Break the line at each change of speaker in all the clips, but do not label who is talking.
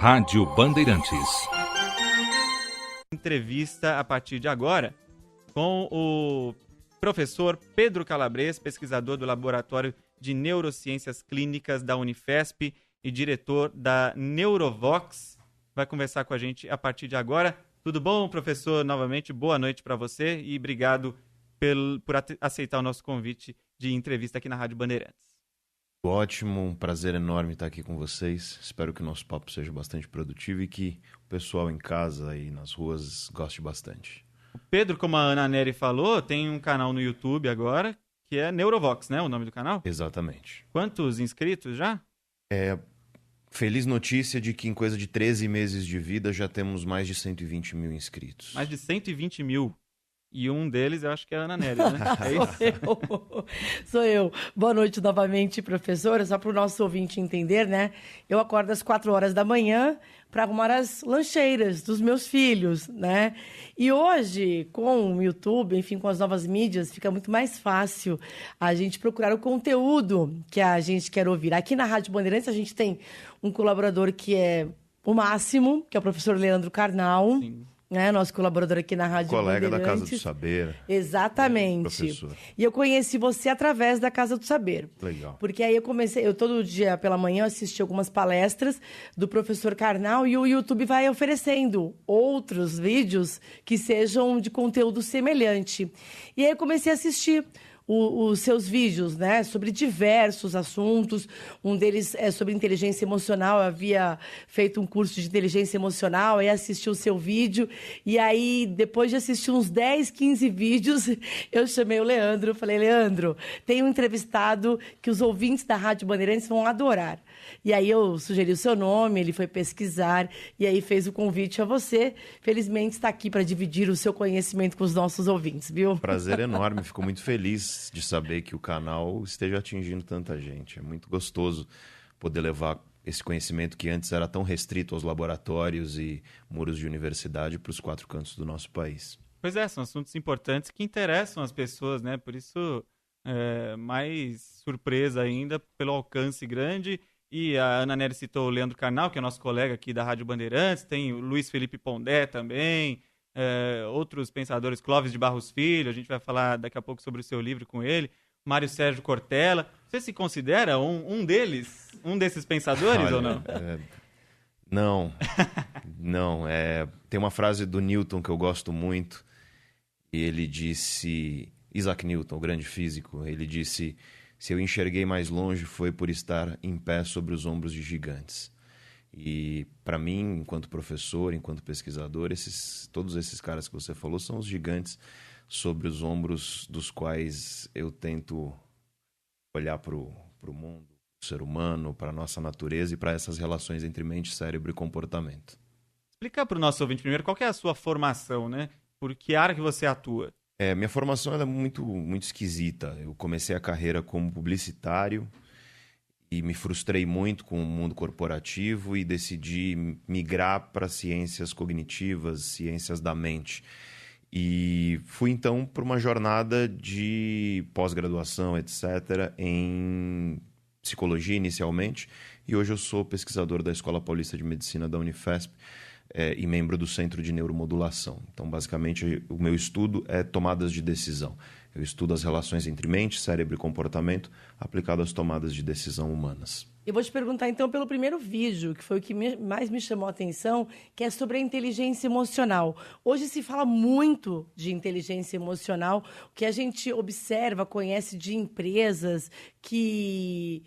Rádio Bandeirantes.
Entrevista a partir de agora com o professor Pedro Calabres, pesquisador do Laboratório de Neurociências Clínicas da Unifesp e diretor da Neurovox. Vai conversar com a gente a partir de agora. Tudo bom, professor? Novamente, boa noite para você e obrigado por aceitar o nosso convite de entrevista aqui na Rádio Bandeirantes.
Ótimo, um prazer enorme estar aqui com vocês. Espero que o nosso papo seja bastante produtivo e que o pessoal em casa e nas ruas goste bastante.
O Pedro, como a Ana Nery falou, tem um canal no YouTube agora, que é Neurovox, né? O nome do canal?
Exatamente.
Quantos inscritos já?
Feliz notícia de que em coisa de 13 meses de vida já temos mais de 120 mil inscritos.
Mais de 120 mil. E um deles eu acho que é a Ana Nery, né? É isso?
Sou eu. Boa noite novamente, professora. Só para o nosso ouvinte entender, né? Eu acordo às 4 horas da manhã para arrumar as lancheiras dos meus filhos, né? E hoje, com o YouTube, enfim, com as novas mídias, fica muito mais fácil a gente procurar o conteúdo que a gente quer ouvir. Aqui na Rádio Bandeirantes a gente tem um colaborador que é o máximo, que é o professor Leandro Carnal. Sim. Nosso colaborador aqui na Rádio
Colega
Bandeirantes.
da Casa do Saber.
Exatamente.
Professor.
E eu conheci você através da Casa do Saber.
Legal.
Porque aí eu todo dia pela manhã assisti algumas palestras do professor Carnal e o YouTube vai oferecendo outros vídeos que sejam de conteúdo semelhante. E aí eu comecei a assistir os seus vídeos, né, sobre diversos assuntos. Um deles é sobre inteligência emocional. Eu havia feito um curso de inteligência emocional, aí assisti o seu vídeo. E aí, depois de assistir uns 10, 15 vídeos, eu chamei o Leandro. Falei, Leandro, tem um entrevistado que os ouvintes da Rádio Bandeirantes vão adorar. E aí eu sugeri o seu nome, ele foi pesquisar e aí fez o convite a você. Felizmente está aqui para dividir o seu conhecimento com os nossos ouvintes, viu?
Prazer enorme, fico muito feliz de saber que o canal esteja atingindo tanta gente. É muito gostoso poder levar esse conhecimento que antes era tão restrito aos laboratórios e muros de universidade para os 4 cantos do nosso país.
Pois é, são assuntos importantes que interessam as pessoas, né? Por isso, mais surpresa ainda pelo alcance grande. E a Ana Nery citou o Leandro Carnal, que é nosso colega aqui da Rádio Bandeirantes, tem o Luiz Felipe Pondé também, outros pensadores, Clóvis de Barros Filho, a gente vai falar daqui a pouco sobre o seu livro com ele, Mário Sérgio Cortella. Você se considera um deles, um desses pensadores? Olha, ou não?
Não. Tem uma frase do Newton que eu gosto muito, e ele disse, Isaac Newton, o grande físico, ele disse: se eu enxerguei mais longe foi por estar em pé sobre os ombros de gigantes. E para mim, enquanto professor, enquanto pesquisador, todos esses caras que você falou são os gigantes sobre os ombros dos quais eu tento olhar para o mundo, para o ser humano, para a nossa natureza e para essas relações entre mente, cérebro e comportamento.
Explicar para o nosso ouvinte primeiro qual que é a sua formação, né? Por que área que você atua?
Minha formação é muito, muito esquisita. Eu comecei a carreira como publicitário e me frustrei muito com o mundo corporativo e decidi migrar para ciências cognitivas, ciências da mente. E fui, então, para uma jornada de pós-graduação, etc., em psicologia inicialmente. E hoje eu sou pesquisador da Escola Paulista de Medicina da Unifesp, e membro do Centro de Neuromodulação. Então, basicamente, o meu estudo é tomadas de decisão. Eu estudo as relações entre mente, cérebro e comportamento aplicado às tomadas de decisão humanas.
Eu vou te perguntar, então, pelo primeiro vídeo, que foi o que mais me chamou a atenção, que é sobre a inteligência emocional. Hoje se fala muito de inteligência emocional, o que a gente observa, conhece de empresas que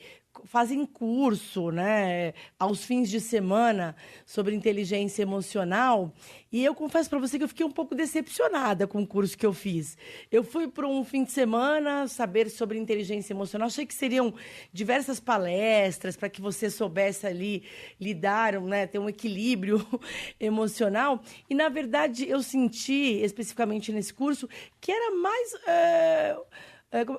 fazem curso, né, aos fins de semana sobre inteligência emocional. E eu confesso para você que eu fiquei um pouco decepcionada com o curso que eu fiz. Eu fui para um fim de semana saber sobre inteligência emocional. Achei que seriam diversas palestras para que você soubesse ali lidar, né, ter um equilíbrio emocional. E, na verdade, eu senti, especificamente nesse curso, que era mais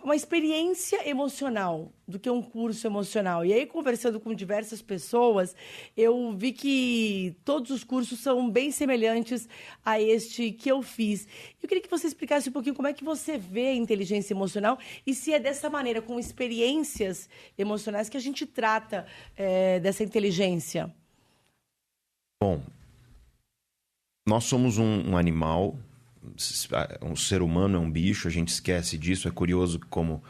uma experiência emocional do que um curso emocional. E aí, conversando com diversas pessoas, eu vi que todos os cursos são bem semelhantes a este que eu fiz. Eu queria que você explicasse um pouquinho como é que você vê a inteligência emocional e se é dessa maneira, com experiências emocionais, que a gente trata dessa inteligência.
Bom, nós somos um animal, um ser humano é um bicho, a gente esquece disso. É curioso como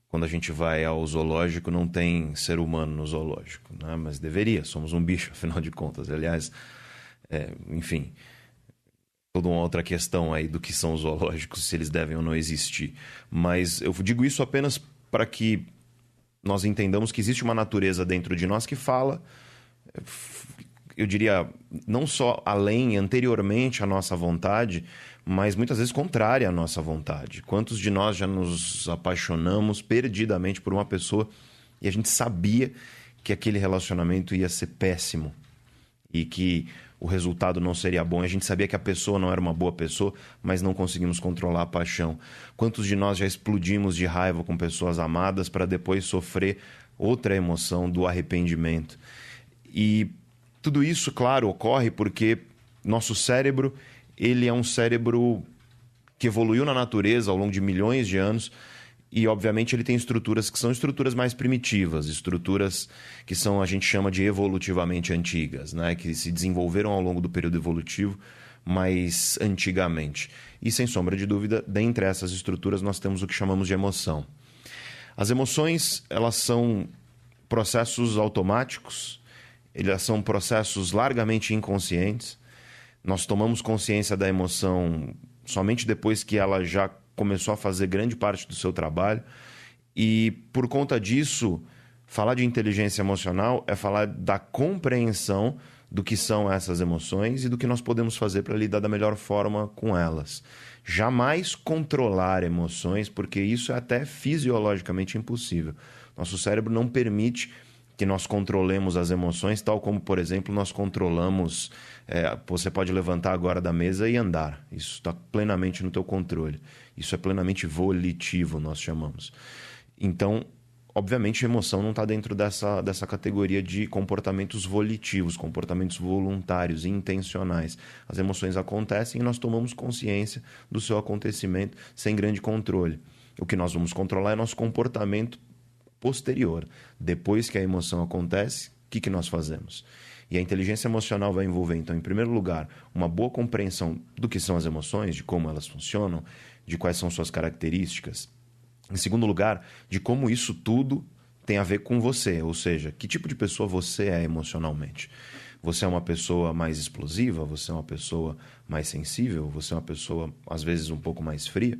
quando a gente vai ao zoológico não tem ser humano no zoológico, né? Mas deveria, somos um bicho, afinal de contas. Aliás, enfim, toda uma outra questão aí do que são os zoológicos, se eles devem ou não existir. Mas eu digo isso apenas para que nós entendamos que existe uma natureza dentro de nós que fala, eu diria, não só além, anteriormente à nossa vontade, mas muitas vezes contrária à nossa vontade. Quantos de nós já nos apaixonamos perdidamente por uma pessoa e a gente sabia que aquele relacionamento ia ser péssimo e que o resultado não seria bom? A gente sabia que a pessoa não era uma boa pessoa, mas não conseguimos controlar a paixão. Quantos de nós já explodimos de raiva com pessoas amadas para depois sofrer outra emoção do arrependimento? E tudo isso, claro, ocorre porque nosso cérebro, ele é um cérebro que evoluiu na natureza ao longo de milhões de anos e, obviamente, ele tem estruturas que são estruturas mais primitivas, estruturas que são, a gente chama de evolutivamente antigas, né? Que se desenvolveram ao longo do período evolutivo mais antigamente. E, sem sombra de dúvida, dentre essas estruturas nós temos o que chamamos de emoção. As emoções, elas são processos automáticos, elas são processos largamente inconscientes. Nós tomamos consciência da emoção somente depois que ela já começou a fazer grande parte do seu trabalho. E, por conta disso, falar de inteligência emocional é falar da compreensão do que são essas emoções e do que nós podemos fazer para lidar da melhor forma com elas. Jamais controlar emoções, porque isso é até fisiologicamente impossível. Nosso cérebro não permite que nós controlemos as emoções, tal como, por exemplo, nós controlamos... você pode levantar agora da mesa e andar. Isso está plenamente no teu controle. Isso é plenamente volitivo, nós chamamos. Então, obviamente, a emoção não está dentro dessa categoria de comportamentos volitivos, comportamentos voluntários e intencionais. As emoções acontecem e nós tomamos consciência do seu acontecimento sem grande controle. O que nós vamos controlar é nosso comportamento posterior. Depois que a emoção acontece, o que nós fazemos? E a inteligência emocional vai envolver, então, em primeiro lugar, uma boa compreensão do que são as emoções, de como elas funcionam, de quais são suas características. Em segundo lugar, de como isso tudo tem a ver com você, ou seja, que tipo de pessoa você é emocionalmente. Você é uma pessoa mais explosiva? Você é uma pessoa mais sensível? Você é uma pessoa, às vezes, um pouco mais fria?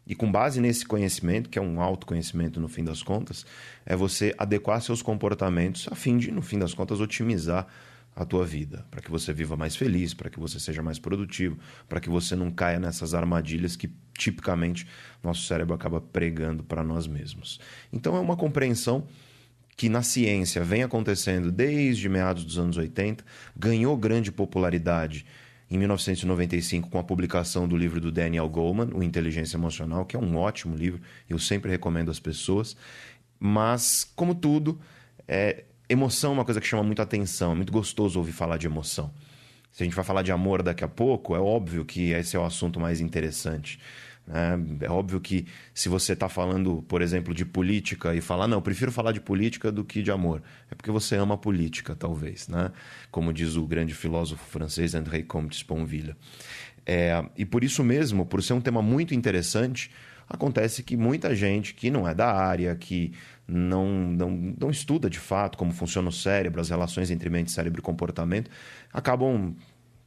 E com base nesse conhecimento, que é um autoconhecimento no fim das contas, é você adequar seus comportamentos a fim de, no fim das contas, otimizar a tua vida, para que você viva mais feliz, para que você seja mais produtivo, para que você não caia nessas armadilhas que tipicamente nosso cérebro acaba pregando para nós mesmos. Então é uma compreensão que na ciência vem acontecendo desde meados dos anos 80, ganhou grande popularidade em 1995, com a publicação do livro do Daniel Goleman, O Inteligência Emocional, que é um ótimo livro, eu sempre recomendo às pessoas. Mas, como tudo, emoção é uma coisa que chama muito atenção, é muito gostoso ouvir falar de emoção. Se a gente vai falar de amor daqui a pouco, é óbvio que esse é o assunto mais interessante. É óbvio que se você está falando, por exemplo, de política e falar, não, eu prefiro falar de política do que de amor, é porque você ama a política, talvez, né? Como diz o grande filósofo francês André Comte de Sponville. E por isso mesmo, por ser um tema muito interessante, acontece que muita gente que não é da área, que não estuda de fato como funciona o cérebro, as relações entre mente, cérebro e comportamento, acabam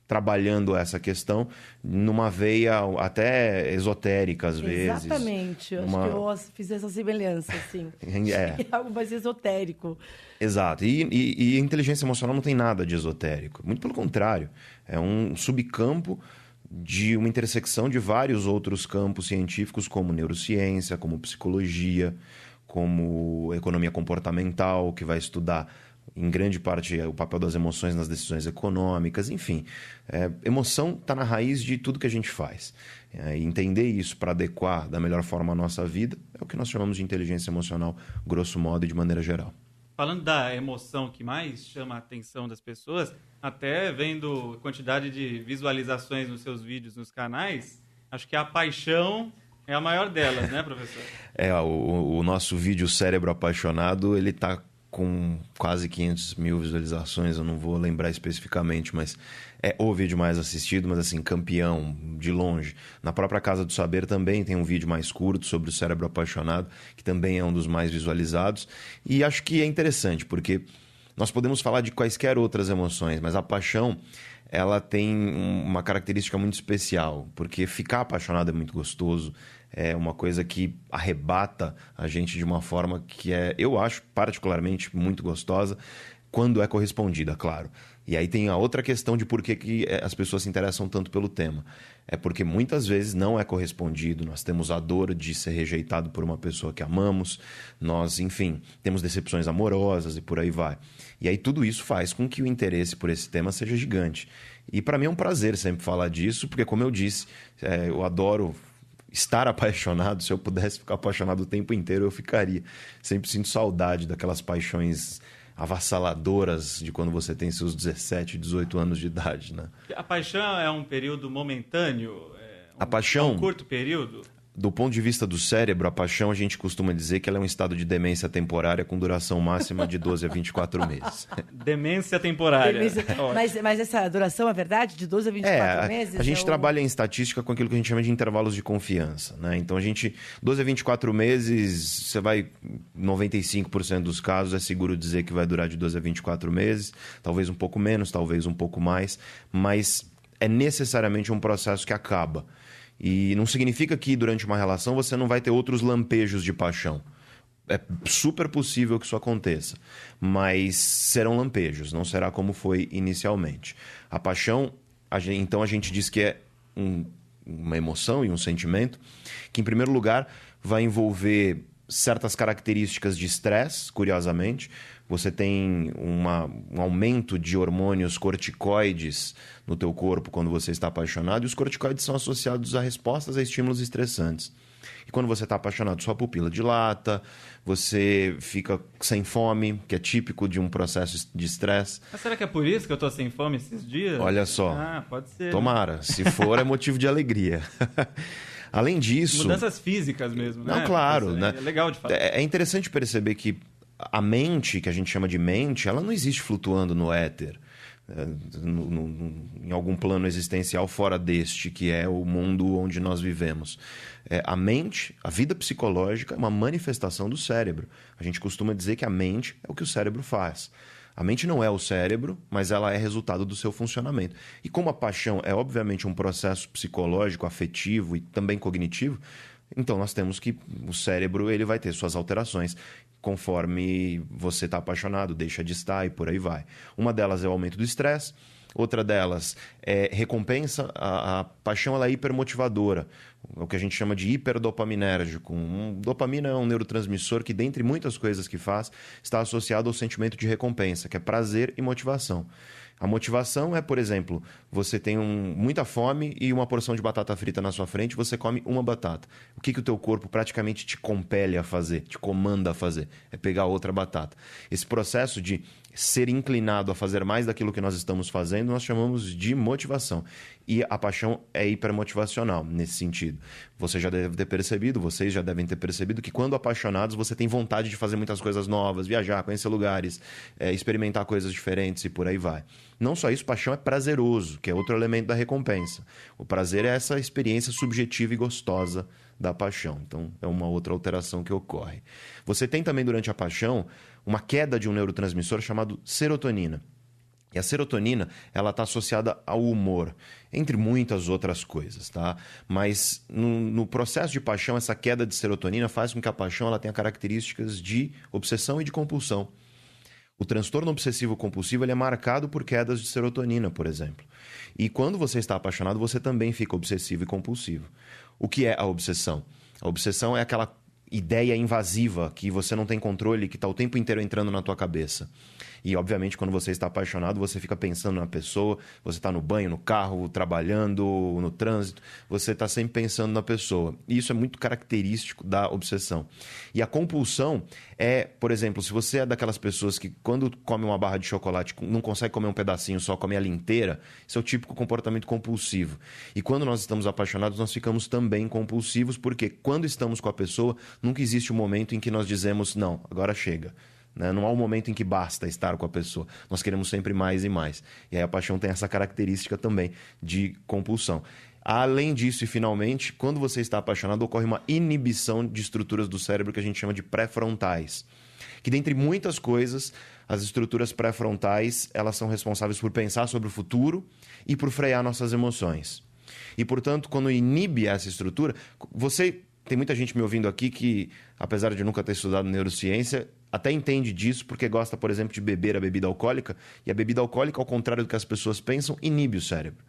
trabalhando essa questão numa veia até esotérica, às vezes.
Exatamente. Acho que eu fiz essa semelhança, assim. É algo mais esotérico.
Exato. E a inteligência emocional não tem nada de esotérico. Muito pelo contrário. É um subcampo de uma intersecção de vários outros campos científicos, como neurociência, como psicologia, como economia comportamental, que vai estudar em grande parte o papel das emoções nas decisões econômicas, enfim. Emoção está na raiz de tudo que a gente faz. Entender isso para adequar da melhor forma a nossa vida é o que nós chamamos de inteligência emocional, grosso modo e de maneira geral.
Falando da emoção que mais chama a atenção das pessoas, até vendo a quantidade de visualizações nos seus vídeos nos canais, acho que a paixão é a maior delas, né, professor?
O nosso vídeo Cérebro Apaixonado, ele está com quase 500 mil visualizações, eu não vou lembrar especificamente, mas é o vídeo mais assistido, mas assim, campeão, de longe. Na própria Casa do Saber também tem um vídeo mais curto sobre o cérebro apaixonado, que também é um dos mais visualizados. E acho que é interessante, porque nós podemos falar de quaisquer outras emoções, mas a paixão, ela tem uma característica muito especial, porque ficar apaixonado é muito gostoso, é uma coisa que arrebata a gente de uma forma que eu acho particularmente muito gostosa, quando é correspondida, claro. E aí tem a outra questão de por que as pessoas se interessam tanto pelo tema. É porque muitas vezes não é correspondido, nós temos a dor de ser rejeitado por uma pessoa que amamos, nós, enfim, temos decepções amorosas e por aí vai. E aí tudo isso faz com que o interesse por esse tema seja gigante. E para mim é um prazer sempre falar disso, porque como eu disse, eu adoro estar apaixonado. Se eu pudesse ficar apaixonado o tempo inteiro, eu ficaria. Sempre sinto saudade daquelas paixões avassaladoras de quando você tem seus 17, 18 anos de idade, né?
A paixão é um período momentâneo?
A paixão...
É um curto período?
Do ponto de vista do cérebro, a paixão, a gente costuma dizer que ela é um estado de demência temporária com duração máxima de 12 a 24 meses.
Demência temporária.
Mas essa duração é verdade? De 12 a 24 meses?
A gente trabalha em estatística com aquilo que a gente chama de intervalos de confiança, né? Então, 12 a 24 meses, 95% dos casos é seguro dizer que vai durar de 12 a 24 meses. Talvez um pouco menos, talvez um pouco mais. Mas é necessariamente um processo que acaba. E não significa que durante uma relação você não vai ter outros lampejos de paixão. É super possível que isso aconteça, mas serão lampejos, não será como foi inicialmente. A paixão, então a gente diz que é uma emoção e um sentimento que, em primeiro lugar, vai envolver certas características de estresse, curiosamente. Você tem um aumento de hormônios corticoides no teu corpo quando você está apaixonado, e os corticoides são associados a respostas a estímulos estressantes. E quando você está apaixonado, sua pupila dilata, você fica sem fome, que é típico de um processo de estresse.
Mas será que é por isso que eu estou sem fome esses dias?
Olha só.
Pode ser.
Tomara. Se for, é motivo de alegria. Além disso...
Mudanças físicas mesmo, né?
Não, claro.
É legal de falar.
É interessante perceber que a mente, que a gente chama de mente, ela não existe flutuando no éter, em algum plano existencial fora deste, que é o mundo onde nós vivemos. A mente, a vida psicológica, é uma manifestação do cérebro. A gente costuma dizer que a mente é o que o cérebro faz. A mente não é o cérebro, mas ela é resultado do seu funcionamento. E como a paixão é, obviamente, um processo psicológico, afetivo e também cognitivo, então nós temos que o cérebro ele vai ter suas alterações conforme você está apaixonado, deixa de estar e por aí vai. Uma delas é o aumento do estresse, outra delas é recompensa. A paixão ela é hipermotivadora, o que a gente chama de hiperdopaminérgico. Dopamina é um neurotransmissor que, dentre muitas coisas que faz, está associado ao sentimento de recompensa, que é prazer e motivação. A motivação é, por exemplo, você tem muita fome e uma porção de batata frita na sua frente, você come uma batata. O que o teu corpo praticamente te compele a fazer, te comanda a fazer? É pegar outra batata. Esse processo de ser inclinado a fazer mais daquilo que nós estamos fazendo, nós chamamos de motivação. E a paixão é hipermotivacional nesse sentido. Você já deve ter percebido, vocês já devem ter percebido que quando apaixonados você tem vontade de fazer muitas coisas novas, viajar, conhecer lugares, experimentar coisas diferentes e por aí vai. Não só isso, paixão é prazeroso, que é outro elemento da recompensa. O prazer é essa experiência subjetiva e gostosa da paixão. Então, é uma outra alteração que ocorre. Você tem também, durante a paixão, uma queda de um neurotransmissor chamado serotonina. E a serotonina, ela está associada ao humor, entre muitas outras coisas, tá? Mas no processo de paixão, essa queda de serotonina faz com que a paixão ela tenha características de obsessão e de compulsão. O transtorno obsessivo-compulsivo ele é marcado por quedas de serotonina, por exemplo. E quando você está apaixonado, você também fica obsessivo e compulsivo. O que é a obsessão? A obsessão é aquela ideia invasiva que você não tem controle, que está o tempo inteiro entrando na tua cabeça. E, obviamente, quando você está apaixonado, você fica pensando na pessoa, você está no banho, no carro, trabalhando, no trânsito, você está sempre pensando na pessoa. E isso é muito característico da obsessão. E a compulsão é, por exemplo, se você é daquelas pessoas que, quando come uma barra de chocolate, não consegue comer um pedacinho só, come ela inteira, isso é o típico comportamento compulsivo. E quando nós estamos apaixonados, nós ficamos também compulsivos, porque quando estamos com a pessoa, nunca existe um momento em que nós dizemos, não, agora chega. né? Não há um momento em que basta estar com a pessoa. Nós queremos sempre mais e mais. E aí a paixão tem essa característica também de compulsão. Além disso, e finalmente, quando você está apaixonado, ocorre uma inibição de estruturas do cérebro que a gente chama de pré-frontais. Que, dentre muitas coisas, as estruturas pré-frontais, elas são responsáveis por pensar sobre o futuro e por frear nossas emoções. E, portanto, quando inibe essa estrutura, tem muita gente me ouvindo aqui que, apesar de nunca ter estudado neurociência, até entende disso porque gosta, por exemplo, de beber a bebida alcoólica. E a bebida alcoólica, ao contrário do que as pessoas pensam, inibe o cérebro.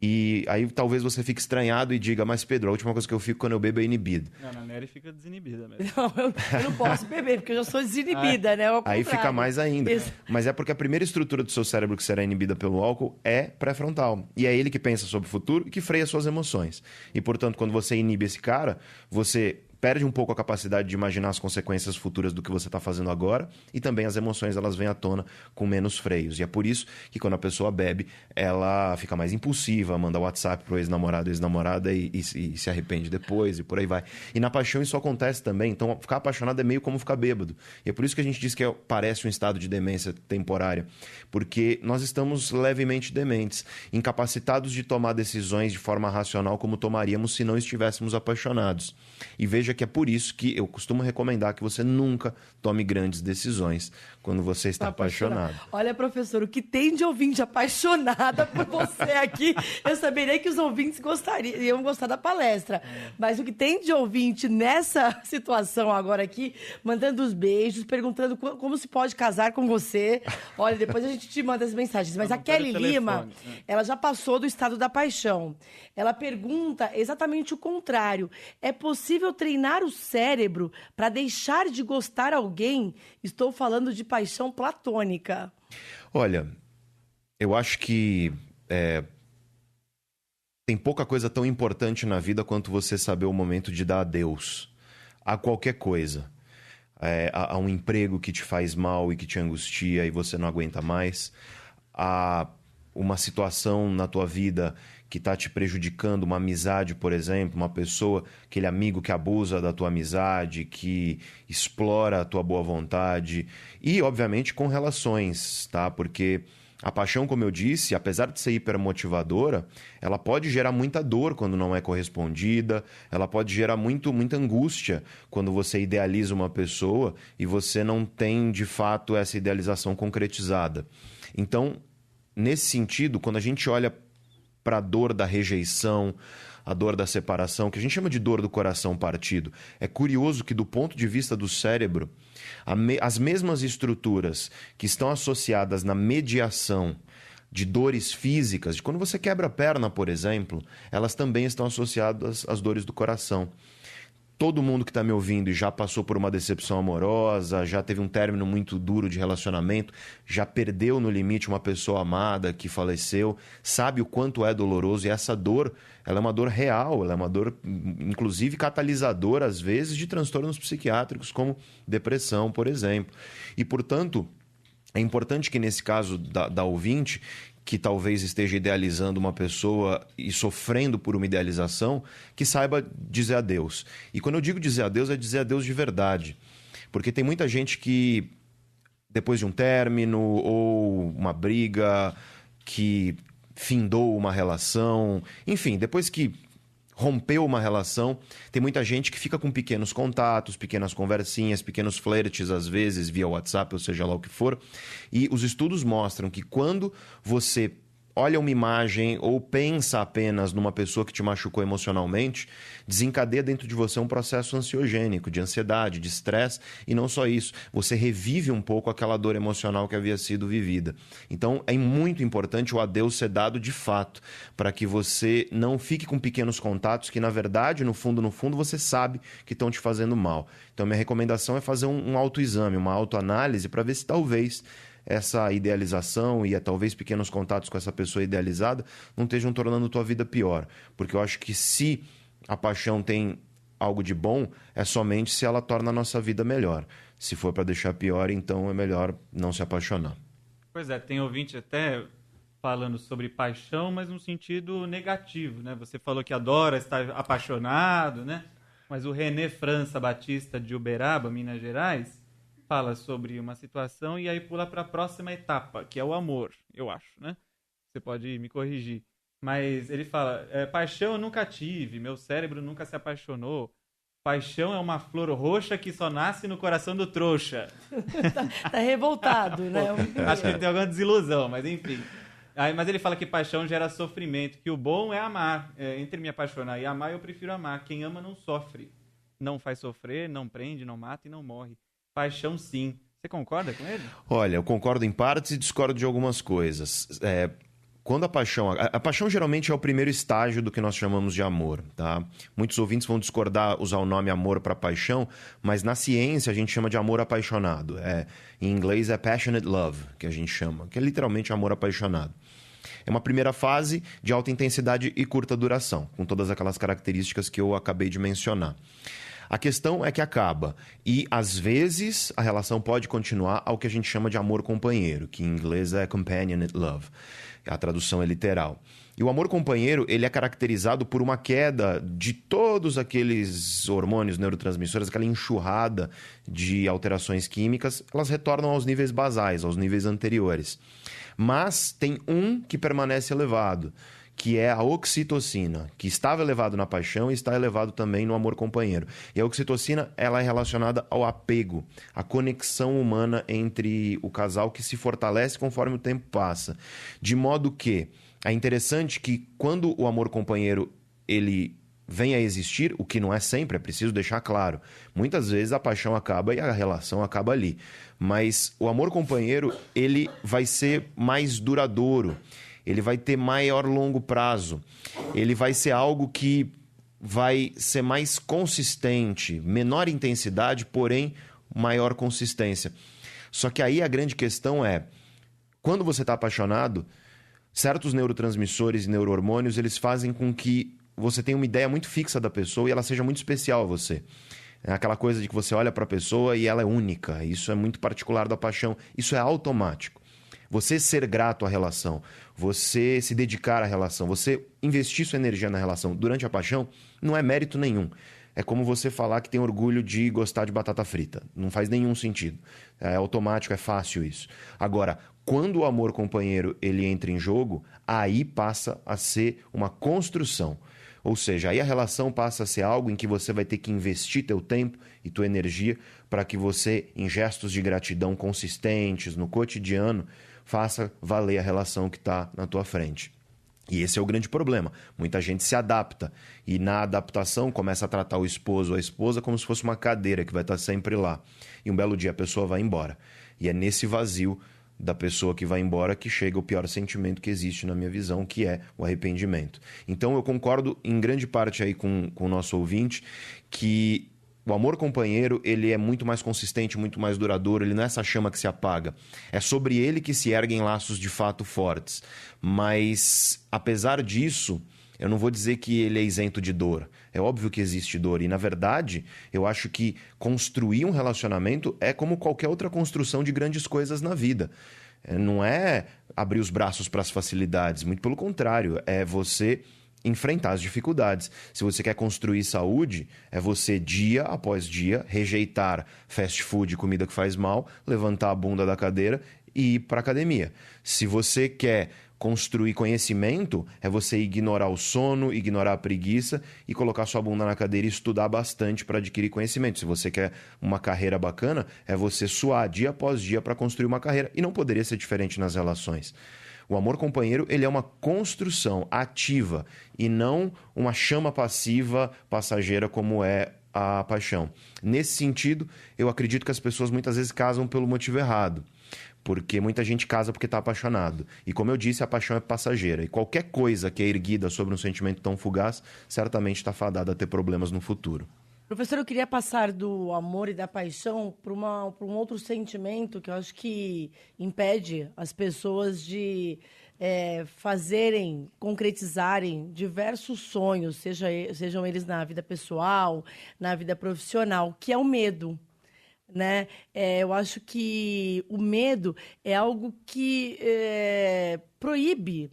E aí talvez você fique estranhado e diga, mas Pedro, a última coisa que eu fico quando eu bebo é inibido.
Não, a Nery fica desinibida mesmo.
Não, eu não posso beber, porque eu já sou desinibida, né?
Aí fica mais ainda.
Isso.
Mas é porque a primeira estrutura do seu cérebro que será inibida pelo álcool é pré-frontal. E é ele que pensa sobre o futuro e que freia suas emoções. E, portanto, quando você inibe esse cara, você perde um pouco a capacidade de imaginar as consequências futuras do que você está fazendo agora e também as emoções elas vêm à tona com menos freios. E é por isso que quando a pessoa bebe, ela fica mais impulsiva, manda WhatsApp pro ex-namorado, ex-namorada e se arrepende depois e por aí vai. E na paixão isso acontece também. Então ficar apaixonado é meio como ficar bêbado. E é por isso que a gente diz que parece um estado de demência temporária. Porque nós estamos levemente dementes, incapacitados de tomar decisões de forma racional como tomaríamos se não estivéssemos apaixonados. E veja que é por isso que eu costumo recomendar que você nunca tome grandes decisões quando você está apaixonado.
Olha, professor, o que tem de ouvinte apaixonada por você aqui, eu saberia que os ouvintes iam gostar da palestra. Mas o que tem de ouvinte nessa situação agora aqui, mandando os beijos, perguntando como se pode casar com você. Olha, depois a gente te manda as mensagens. Mas a Kelly Lima, ela já passou do estado da paixão. Ela pergunta exatamente o contrário. É possível treinar o cérebro para deixar de gostar alguém? Estou falando de paixão platônica.
Olha, eu acho que tem pouca coisa tão importante na vida quanto você saber o momento de dar adeus a qualquer coisa. A um emprego que te faz mal e que te angustia e você não aguenta mais. A uma situação na tua vida que está te prejudicando, uma amizade, por exemplo, uma pessoa, aquele amigo que abusa da tua amizade, que explora a tua boa vontade. E, obviamente, com relações, tá? Porque a paixão, como eu disse, apesar de ser hipermotivadora, ela pode gerar muita dor quando não é correspondida, ela pode gerar muita angústia quando você idealiza uma pessoa e você não tem, de fato, essa idealização concretizada. Então, nesse sentido, quando a gente olha para a dor da rejeição, a dor da separação, que a gente chama de dor do coração partido, é curioso que, do ponto de vista do cérebro, as mesmas estruturas que estão associadas na mediação de dores físicas, de quando você quebra a perna, por exemplo, elas também estão associadas às dores do coração. Todo mundo que está me ouvindo e já passou por uma decepção amorosa, já teve um término muito duro de relacionamento, já perdeu no limite uma pessoa amada que faleceu, sabe o quanto é doloroso. E essa dor, ela é uma dor real, ela é uma dor, inclusive, catalisadora, às vezes, de transtornos psiquiátricos, como depressão, por exemplo. E, portanto, é importante que, nesse caso da ouvinte, que talvez esteja idealizando uma pessoa e sofrendo por uma idealização, que saiba dizer adeus. E quando eu digo dizer adeus, é dizer adeus de verdade. Porque tem muita gente que, depois de um término ou uma briga, que findou uma relação, enfim, depois que rompeu uma relação, tem muita gente que fica com pequenos contatos, pequenas conversinhas, pequenos flertes, às vezes, via WhatsApp, ou seja lá o que for. E os estudos mostram que quando você olha uma imagem ou pensa apenas numa pessoa que te machucou emocionalmente, desencadeia dentro de você um processo ansiogênico, de ansiedade, de estresse, e não só isso, você revive um pouco aquela dor emocional que havia sido vivida. Então, é muito importante o adeus ser dado de fato, para que você não fique com pequenos contatos que, na verdade, no fundo, você sabe que estão te fazendo mal. Então, minha recomendação é fazer um autoexame, uma autoanálise, para ver se talvez essa idealização e talvez pequenos contatos com essa pessoa idealizada não estejam tornando tua vida pior. Porque eu acho que se a paixão tem algo de bom, é somente se ela torna a nossa vida melhor. Se for para deixar pior, então é melhor não se apaixonar.
Pois é, tem ouvinte até falando sobre paixão, mas no sentido negativo, né? Você falou que adora estar apaixonado, né? Mas o René França Batista de Uberaba, Minas Gerais, fala sobre uma situação e aí pula para a próxima etapa, que é o amor, eu acho, né? Você pode me corrigir. Mas ele fala, paixão eu nunca tive, meu cérebro nunca se apaixonou. Paixão é uma flor roxa que só nasce no coração do trouxa.
Tá revoltado, né?
Acho que ele tem alguma desilusão, mas enfim. Aí, mas ele fala que paixão gera sofrimento, que o bom é amar. Entre me apaixonar e amar, eu prefiro amar. Quem ama não sofre. Não faz sofrer, não prende, não mata e não morre. Paixão sim. Você concorda com ele?
Olha, eu concordo em partes e discordo de algumas coisas. Quando a paixão geralmente é o primeiro estágio do que nós chamamos de amor, tá? Muitos ouvintes vão discordar, usar o nome amor para paixão, mas na ciência a gente chama de amor apaixonado. Em inglês é passionate love, que a gente chama, que é literalmente amor apaixonado. É uma primeira fase de alta intensidade e curta duração, com todas aquelas características que eu acabei de mencionar. A questão é que acaba. E, às vezes, a relação pode continuar ao que a gente chama de amor companheiro, que em inglês é companionate love. A tradução é literal. E o amor companheiro, ele é caracterizado por uma queda de todos aqueles hormônios, neurotransmissores, aquela enxurrada de alterações químicas, elas retornam aos níveis basais, aos níveis anteriores. Mas tem um que permanece elevado, que é a oxitocina, que estava elevado na paixão e está elevado também no amor companheiro. E a oxitocina, ela é relacionada ao apego, à conexão humana entre o casal que se fortalece conforme o tempo passa. De modo que é interessante que quando o amor companheiro ele vem a existir, o que não é sempre, é preciso deixar claro. Muitas vezes a paixão acaba e a relação acaba ali. Mas o amor companheiro, ele vai ser mais duradouro. Ele vai ter maior longo prazo. Ele vai ser algo que vai ser mais consistente, menor intensidade, porém maior consistência. Só que aí a grande questão é, quando você está apaixonado, certos neurotransmissores e neurohormônios, eles fazem com que você tenha uma ideia muito fixa da pessoa e ela seja muito especial a você. É aquela coisa de que você olha para a pessoa e ela é única. Isso é muito particular da paixão. Isso é automático. Você ser grato à relação, você se dedicar à relação, você investir sua energia na relação durante a paixão, não é mérito nenhum. É como você falar que tem orgulho de gostar de batata frita. Não faz nenhum sentido. É automático, é fácil isso. Agora, quando o amor companheiro ele entra em jogo, aí passa a ser uma construção. Ou seja, aí a relação passa a ser algo em que você vai ter que investir teu tempo e tua energia para que você, em gestos de gratidão consistentes, no cotidiano, faça valer a relação que está na tua frente. E esse é o grande problema. Muita gente se adapta e na adaptação começa a tratar o esposo ou a esposa como se fosse uma cadeira que vai estar sempre lá. E um belo dia a pessoa vai embora. E é nesse vazio da pessoa que vai embora que chega o pior sentimento que existe na minha visão, que é o arrependimento. Então eu concordo em grande parte aí com o nosso ouvinte que o amor companheiro, ele é muito mais consistente, muito mais duradouro, ele não é essa chama que se apaga. É sobre ele que se erguem laços de fato fortes. Mas, apesar disso, eu não vou dizer que ele é isento de dor. É óbvio que existe dor. E, na verdade, eu acho que construir um relacionamento é como qualquer outra construção de grandes coisas na vida. Não é abrir os braços para as facilidades. Muito pelo contrário, é você enfrentar as dificuldades. Se você quer construir saúde, é você dia após dia rejeitar fast food, comida que faz mal, levantar a bunda da cadeira e ir para a academia. Se você quer construir conhecimento, é você ignorar o sono, ignorar a preguiça e colocar sua bunda na cadeira e estudar bastante para adquirir conhecimento. Se você quer uma carreira bacana, é você suar dia após dia para construir uma carreira. E não poderia ser diferente nas relações. O amor companheiro, ele é uma construção ativa e não uma chama passiva, passageira, como é a paixão. Nesse sentido, eu acredito que as pessoas muitas vezes casam pelo motivo errado. Porque muita gente casa porque está apaixonado. E como eu disse, a paixão é passageira. E qualquer coisa que é erguida sobre um sentimento tão fugaz, certamente está fadada a ter problemas no futuro.
Professor, eu queria passar do amor e da paixão para um outro sentimento que eu acho que impede as pessoas de concretizarem diversos sonhos, sejam eles na vida pessoal, na vida profissional, que é o medo. Né? Eu acho que o medo é algo que proíbe,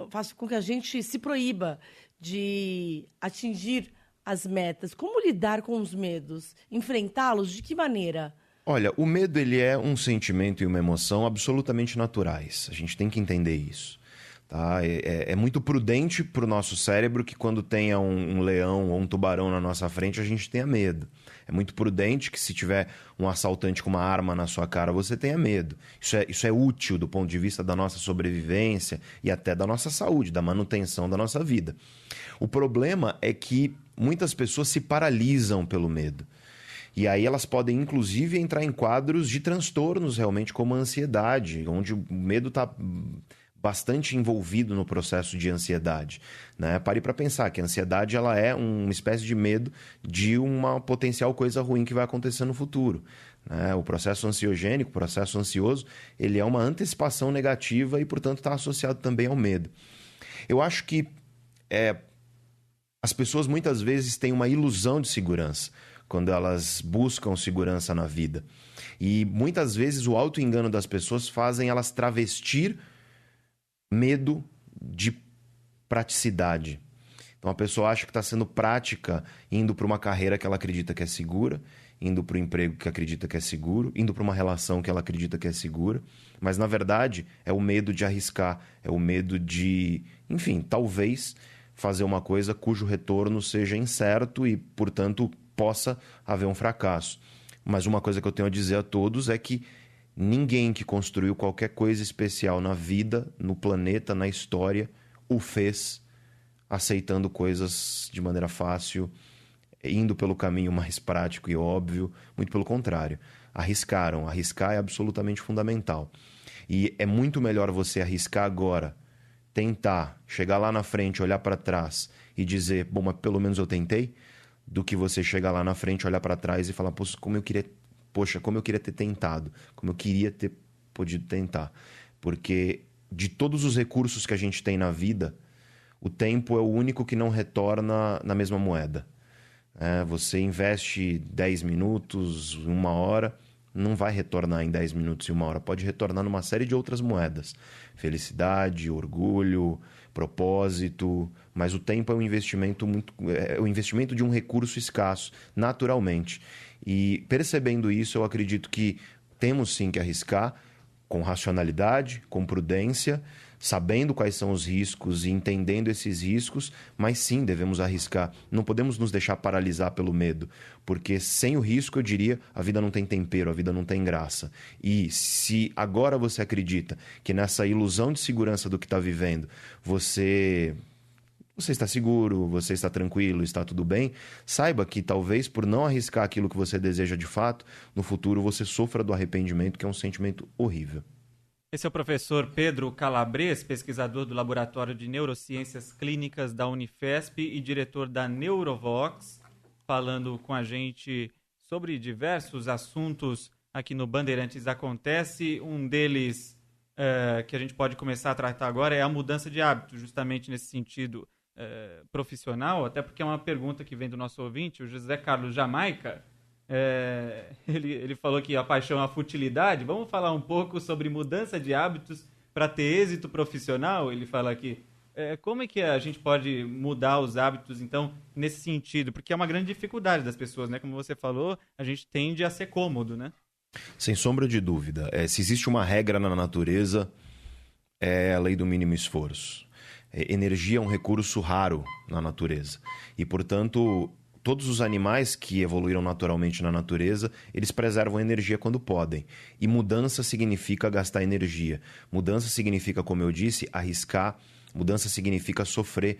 faz com que a gente se proíba de atingir as metas. Como lidar com os medos? Enfrentá-los? De que maneira?
Olha, o medo ele é um sentimento e uma emoção absolutamente naturais. A gente tem que entender isso. Tá? É muito prudente para o nosso cérebro que quando tenha um leão ou um tubarão na nossa frente, a gente tenha medo. É muito prudente que se tiver um assaltante com uma arma na sua cara, você tenha medo. Isso é útil do ponto de vista da nossa sobrevivência e até da nossa saúde, da manutenção da nossa vida. O problema é que muitas pessoas se paralisam pelo medo. E aí elas podem, inclusive, entrar em quadros de transtornos realmente, como a ansiedade, onde o medo está bastante envolvido no processo de ansiedade. Né? Pare para pensar que a ansiedade ela é uma espécie de medo de uma potencial coisa ruim que vai acontecer no futuro. Né? O processo ansiogênico, o processo ansioso, ele é uma antecipação negativa e, portanto, está associado também ao medo. Eu acho que as pessoas muitas vezes têm uma ilusão de segurança quando elas buscam segurança na vida. E muitas vezes o auto-engano das pessoas fazem elas travestir medo de praticidade. Então a pessoa acha que está sendo prática indo para uma carreira que ela acredita que é segura, indo para o emprego que acredita que é seguro, indo para uma relação que ela acredita que é segura, mas na verdade é o medo de arriscar, é o medo de, enfim, talvez fazer uma coisa cujo retorno seja incerto e, portanto, possa haver um fracasso. Mas uma coisa que eu tenho a dizer a todos é que ninguém que construiu qualquer coisa especial na vida, no planeta, na história, o fez aceitando coisas de maneira fácil, indo pelo caminho mais prático e óbvio. Muito pelo contrário. Arriscaram. Arriscar é absolutamente fundamental. E é muito melhor você arriscar agora, tentar, chegar lá na frente, olhar para trás e dizer, bom, mas pelo menos eu tentei, do que você chegar lá na frente, olhar para trás e falar, poxa, como eu queria ter tentado, como eu queria ter podido tentar. Porque de todos os recursos que a gente tem na vida, o tempo é o único que não retorna na mesma moeda. Você investe 10 minutos, 1 hora, não vai retornar em 10 minutos e 1 hora. Pode retornar numa série de outras moedas. Felicidade, orgulho, propósito. Mas o tempo é um investimento é o investimento de um recurso escasso, naturalmente. E percebendo isso, eu acredito que temos sim que arriscar com racionalidade, com prudência, sabendo quais são os riscos e entendendo esses riscos, mas sim devemos arriscar. Não podemos nos deixar paralisar pelo medo, porque sem o risco, eu diria, a vida não tem tempero, a vida não tem graça. E se agora você acredita que nessa ilusão de segurança do que está vivendo, você está seguro, você está tranquilo, está tudo bem, saiba que talvez por não arriscar aquilo que você deseja de fato, no futuro você sofra do arrependimento, que é um sentimento horrível.
Esse é o professor Pedro Calabres, pesquisador do Laboratório de Neurociências Clínicas da Unifesp e diretor da Neurovox, falando com a gente sobre diversos assuntos aqui no Bandeirantes Acontece. Um deles que a gente pode começar a tratar agora é a mudança de hábito, justamente nesse sentido profissional, até porque é uma pergunta que vem do nosso ouvinte, o José Carlos Jamaica. Ele falou que a paixão é a futilidade. Vamos falar um pouco sobre mudança de hábitos para ter êxito profissional? Ele fala aqui. Como é que a gente pode mudar os hábitos, então, nesse sentido? Porque é uma grande dificuldade das pessoas, né? Como você falou, a gente tende a ser cômodo, né?
Sem sombra de dúvida. Se existe uma regra na natureza, é a lei do mínimo esforço. Energia é um recurso raro na natureza. E, portanto, todos os animais que evoluíram naturalmente na natureza, eles preservam energia quando podem. E mudança significa gastar energia. Mudança significa, como eu disse, arriscar. Mudança significa sofrer.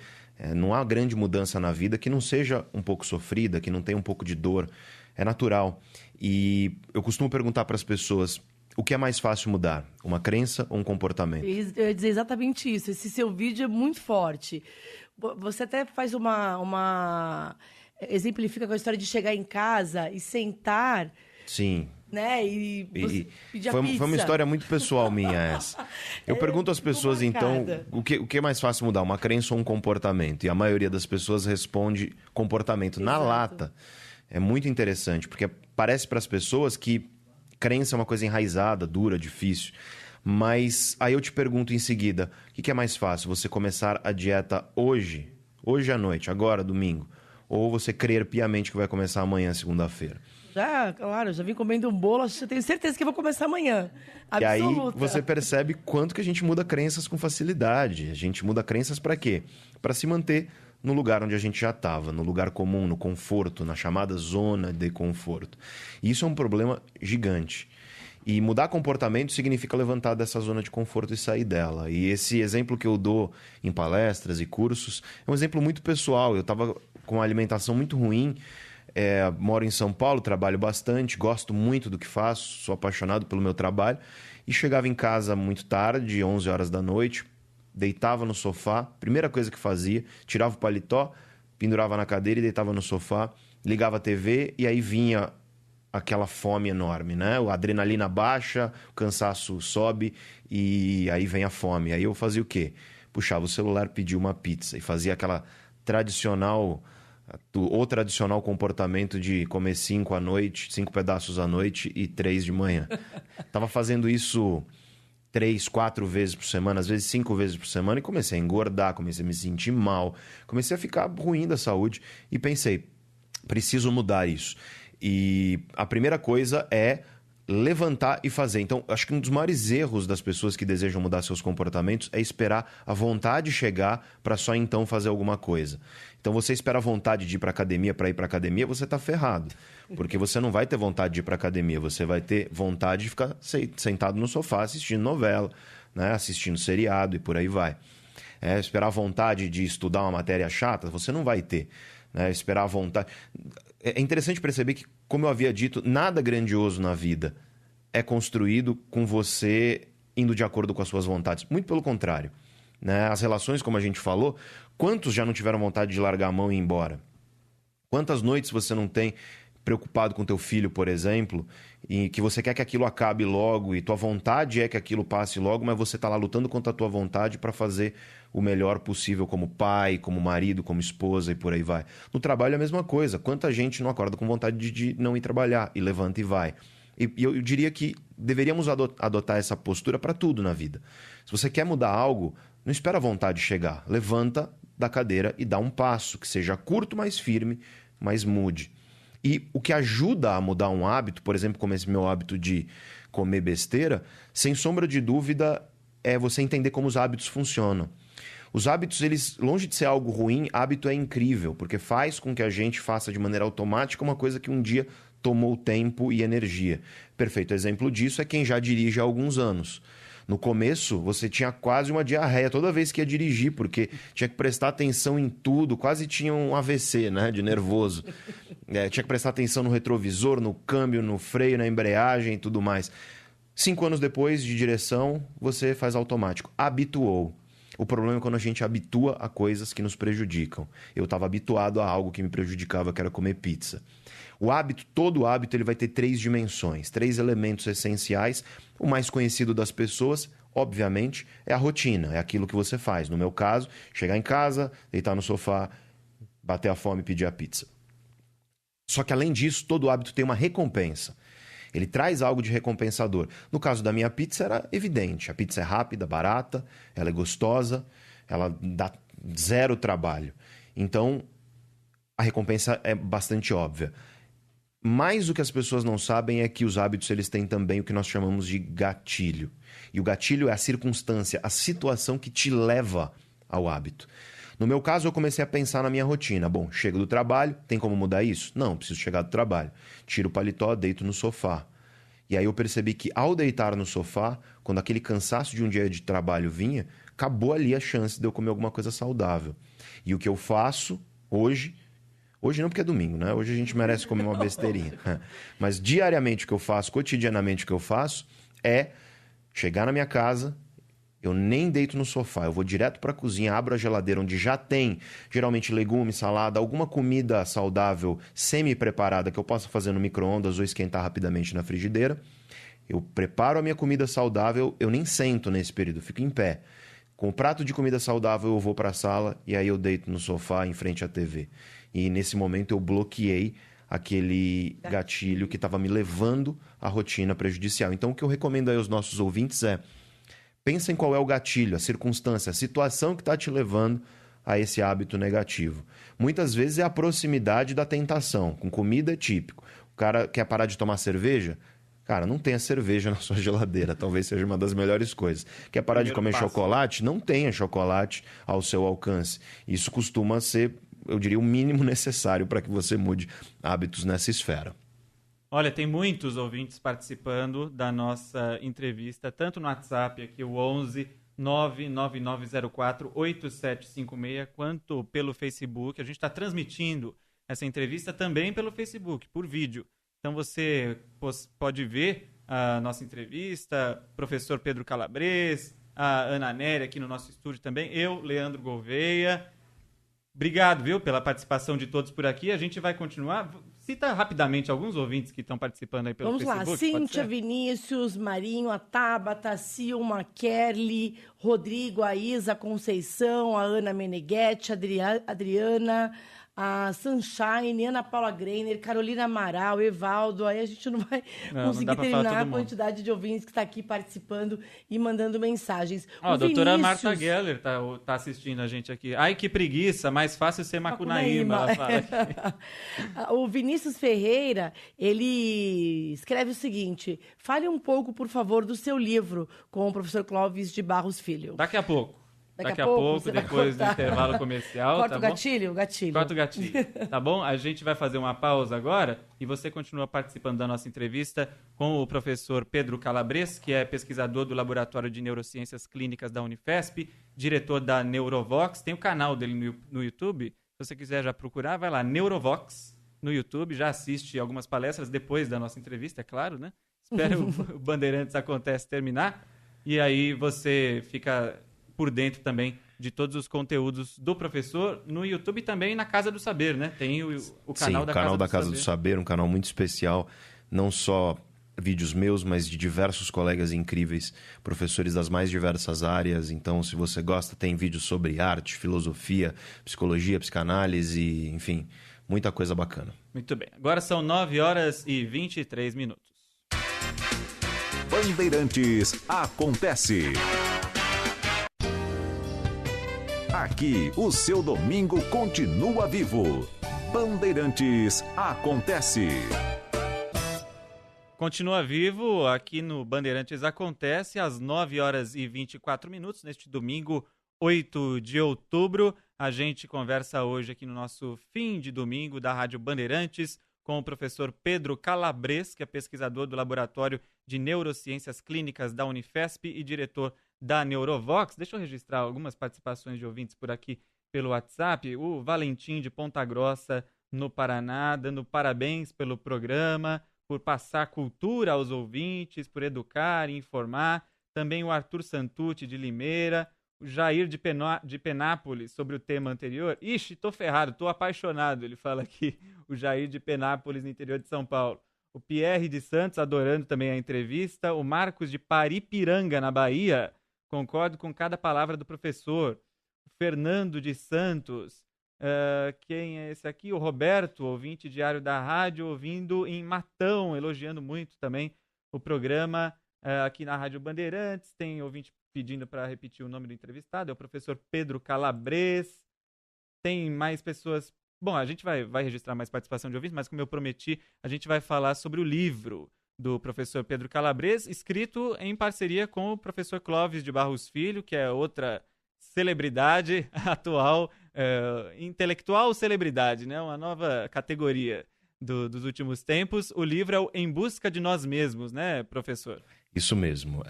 Não há grande mudança na vida que não seja um pouco sofrida, que não tenha um pouco de dor. É natural. E eu costumo perguntar para as pessoas, o que é mais fácil mudar? Uma crença ou um comportamento?
Eu ia dizer exatamente isso. Esse seu vídeo é muito forte. Você até faz exemplifica com a história de chegar em casa e sentar.
Sim.
Né? E pedir a pizza.
Foi uma história muito pessoal minha essa. Eu pergunto às pessoas, então, o que é mais fácil mudar? Uma crença ou um comportamento? E a maioria das pessoas responde comportamento.
Exato.
Na lata. É muito interessante, porque parece para as pessoas que crença é uma coisa enraizada, dura, difícil. Mas aí eu te pergunto em seguida, o que é mais fácil? Você começar a dieta hoje à noite, agora, domingo? Ou você crer piamente que vai começar amanhã, segunda-feira?
Já, claro, já vim comendo um bolo, eu tenho certeza que vou começar amanhã.
E aí
Absoluta.
você percebe quanto que a gente muda crenças com facilidade. A gente muda crenças para quê? Para se manter no lugar onde a gente já estava, no lugar comum, no conforto, na chamada zona de conforto. E isso é um problema gigante. E mudar comportamento significa levantar dessa zona de conforto e sair dela. E esse exemplo que eu dou em palestras e cursos é um exemplo muito pessoal. Eu estava com uma alimentação muito ruim, moro em São Paulo, trabalho bastante, gosto muito do que faço, sou apaixonado pelo meu trabalho. E chegava em casa muito tarde, 11 horas da noite, deitava no sofá, primeira coisa que fazia, tirava o paletó, pendurava na cadeira e deitava no sofá, ligava a TV e aí vinha aquela fome enorme, né? A adrenalina baixa, o cansaço sobe e aí vem a fome. Aí eu fazia o quê? Puxava o celular, pedia uma pizza e fazia aquela tradicional comportamento de comer 5 pedaços à noite e 3 de manhã. Tava fazendo isso 3, 4 vezes por semana, às vezes 5 vezes por semana, e comecei a engordar, comecei a me sentir mal, comecei a ficar ruim da saúde e pensei, preciso mudar isso. E a primeira coisa é levantar e fazer. Então, acho que um dos maiores erros das pessoas que desejam mudar seus comportamentos é esperar a vontade chegar para só então fazer alguma coisa. Então, você espera a vontade de ir para academia para ir para academia, você está ferrado. Porque você não vai ter vontade de ir para academia, você vai ter vontade de ficar sentado no sofá assistindo novela, né? Assistindo seriado e por aí vai. Esperar a vontade de estudar uma matéria chata, você não vai ter. Né? Esperar a vontade... É interessante perceber que, como eu havia dito, nada grandioso na vida é construído com você indo de acordo com as suas vontades. Muito pelo contrário. Né? As relações, como a gente falou, quantos já não tiveram vontade de largar a mão e ir embora? Quantas noites você não tem preocupado com teu filho, por exemplo, e que você quer que aquilo acabe logo e tua vontade é que aquilo passe logo, mas você está lá lutando contra a tua vontade para fazer o melhor possível como pai, como marido, como esposa e por aí vai. No trabalho é a mesma coisa. Quanta gente não acorda com vontade de não ir trabalhar e levanta e vai. E eu diria que deveríamos adotar essa postura para tudo na vida. Se você quer mudar algo, não espera a vontade chegar. Levanta da cadeira e dá um passo, que seja curto, mais firme, mas mude. E o que ajuda a mudar um hábito, por exemplo, como esse meu hábito de comer besteira, sem sombra de dúvida, é você entender como os hábitos funcionam. Os hábitos, eles, longe de ser algo ruim, hábito é incrível, porque faz com que a gente faça de maneira automática uma coisa que um dia tomou tempo e energia. Perfeito exemplo disso é quem já dirige há alguns anos. No começo, você tinha quase uma diarreia toda vez que ia dirigir, porque tinha que prestar atenção em tudo, quase tinha um AVC, né, de nervoso. Tinha que prestar atenção no retrovisor, no câmbio, no freio, na embreagem e tudo mais. 5 anos depois de direção, você faz automático. Habituou. O problema é quando a gente habitua a coisas que nos prejudicam. Eu estava habituado a algo que me prejudicava, que era comer pizza. O hábito, todo hábito, ele vai ter 3 dimensões, 3 elementos essenciais. O mais conhecido das pessoas, obviamente, é a rotina, é aquilo que você faz. No meu caso, chegar em casa, deitar no sofá, bater a fome e pedir a pizza. Só que, além disso, todo hábito tem uma recompensa. Ele traz algo de recompensador. No caso da minha pizza, era evidente. A pizza é rápida, barata, ela é gostosa, ela dá 0 trabalho. Então, a recompensa é bastante óbvia. Mas o que as pessoas não sabem é que os hábitos eles têm também o que nós chamamos de gatilho. E o gatilho é a circunstância, a situação que te leva ao hábito. No meu caso, eu comecei a pensar na minha rotina. Bom, chego do trabalho, tem como mudar isso? Não, preciso chegar do trabalho. Tiro o paletó, deito no sofá. E aí eu percebi que ao deitar no sofá, quando aquele cansaço de um dia de trabalho vinha, acabou ali a chance de eu comer alguma coisa saudável. E o que eu faço hoje não porque é domingo, né? Hoje a gente merece comer uma besteirinha. Mas diariamente o que eu faço, cotidianamente o que eu faço, é chegar na minha casa, eu nem deito no sofá, eu vou direto para a cozinha, abro a geladeira onde já tem, geralmente legumes, salada, alguma comida saudável semi-preparada que eu possa fazer no micro-ondas ou esquentar rapidamente na frigideira. Eu preparo a minha comida saudável, eu nem sento nesse período, eu fico em pé. Com o prato de comida saudável eu vou para a sala e aí eu deito no sofá em frente à TV. E nesse momento eu bloqueei aquele gatilho que estava me levando à rotina prejudicial. Então o que eu recomendo aí aos nossos ouvintes é: pensa em qual é o gatilho, a circunstância, a situação que está te levando a esse hábito negativo. Muitas vezes é a proximidade da tentação. Com comida é típico. O cara quer parar de tomar cerveja? Cara, não tenha cerveja na sua geladeira. Talvez seja uma das melhores coisas. Quer parar de comer chocolate? Não tenha chocolate ao seu alcance. Isso costuma ser, eu diria, o mínimo necessário para que você mude hábitos nessa esfera.
Olha, tem muitos ouvintes participando da nossa entrevista, tanto no WhatsApp, aqui o 11 99904 8756, quanto pelo Facebook. A gente está transmitindo essa entrevista também pelo Facebook, por vídeo. Então você pode ver a nossa entrevista, professor Pedro Calabres, a Ana Nery aqui no nosso estúdio também, eu, Leandro Gouveia. Obrigado, viu, pela participação de todos por aqui. A gente vai continuar. Cita rapidamente alguns ouvintes que estão participando aí pelo Facebook.
Vamos lá, Cíntia, Vinícius, Marinho, a Tabata, a Silma, a Kerly, Rodrigo, a Isa, a Conceição, a Ana Meneghetti, a Adriana, a Sunshine, Ana Paula Greiner, Carolina Amaral, Evaldo. Aí a gente não vai conseguir terminar a quantidade de ouvintes que está aqui participando e mandando mensagens.
A doutora Marta Geller tá assistindo a gente aqui. Ai, que preguiça, mais fácil ser Macunaíma, ela fala aqui.
O Vinícius Ferreira, ele escreve o seguinte: fale um pouco, por favor, do seu livro com o professor Clóvis de Barros Filho.
Daqui a pouco. Daqui a pouco, depois do intervalo comercial.
Corta
tá
o gatilho? Gatilho.
Corta o gatilho, tá bom? A gente vai fazer uma pausa agora e você continua participando da nossa entrevista com o professor Pedro Calabres, que é pesquisador do Laboratório de Neurociências Clínicas da Unifesp, diretor da Neurovox. Tem o canal dele no YouTube. Se você quiser já procurar, vai lá, Neurovox, no YouTube. Já assiste algumas palestras depois da nossa entrevista, é claro, né? Espero o Bandeirantes Acontece terminar. E aí você fica por dentro também de todos os conteúdos do professor no YouTube e também na Casa do Saber, né? Tem o canal
Sim,
da
o canal da Casa do Saber, um canal muito especial, não só vídeos meus, mas de diversos colegas incríveis, professores das mais diversas áreas. Então, se você gosta, tem vídeos sobre arte, filosofia, psicologia, psicanálise, enfim, muita coisa bacana.
Muito bem. Agora são 9h23.
Bandeirantes Acontece. Aqui, o seu domingo continua vivo. Bandeirantes Acontece.
Continua vivo aqui no Bandeirantes Acontece, às 9h24, neste domingo, 8 de outubro. A gente conversa hoje aqui no nosso fim de domingo da Rádio Bandeirantes com o professor Pedro Calabres, que é pesquisador do Laboratório de Neurociências Clínicas da Unifesp e diretor da Neurovox. Deixa eu registrar algumas participações de ouvintes por aqui pelo WhatsApp. O Valentim de Ponta Grossa, no Paraná, dando parabéns pelo programa, por passar cultura aos ouvintes, por educar e informar. Também o Arthur Santucci, de Limeira. O Jair de Penápolis, sobre o tema anterior. Ixi, tô ferrado, tô apaixonado, ele fala aqui. O Jair de Penápolis, no interior de São Paulo. O Pierre de Santos, adorando também a entrevista. O Marcos de Paripiranga, na Bahia. Concordo com cada palavra do professor. O Fernando de Santos. Quem é esse aqui? O Roberto, ouvinte diário da rádio, ouvindo em Matão, elogiando muito também o programa aqui na Rádio Bandeirantes. Tem ouvinte pedindo para repetir o nome do entrevistado, é o professor Pedro Calabres. Tem mais pessoas. Bom, a gente vai registrar mais participação de ouvintes, mas como eu prometi, a gente vai falar sobre o livro do professor Pedro Calabres, escrito em parceria com o professor Clóvis de Barros Filho, que é outra celebridade atual, intelectual celebridade, né? Uma nova categoria dos últimos tempos. O livro é o Em Busca de Nós Mesmos, né, professor?
Isso mesmo.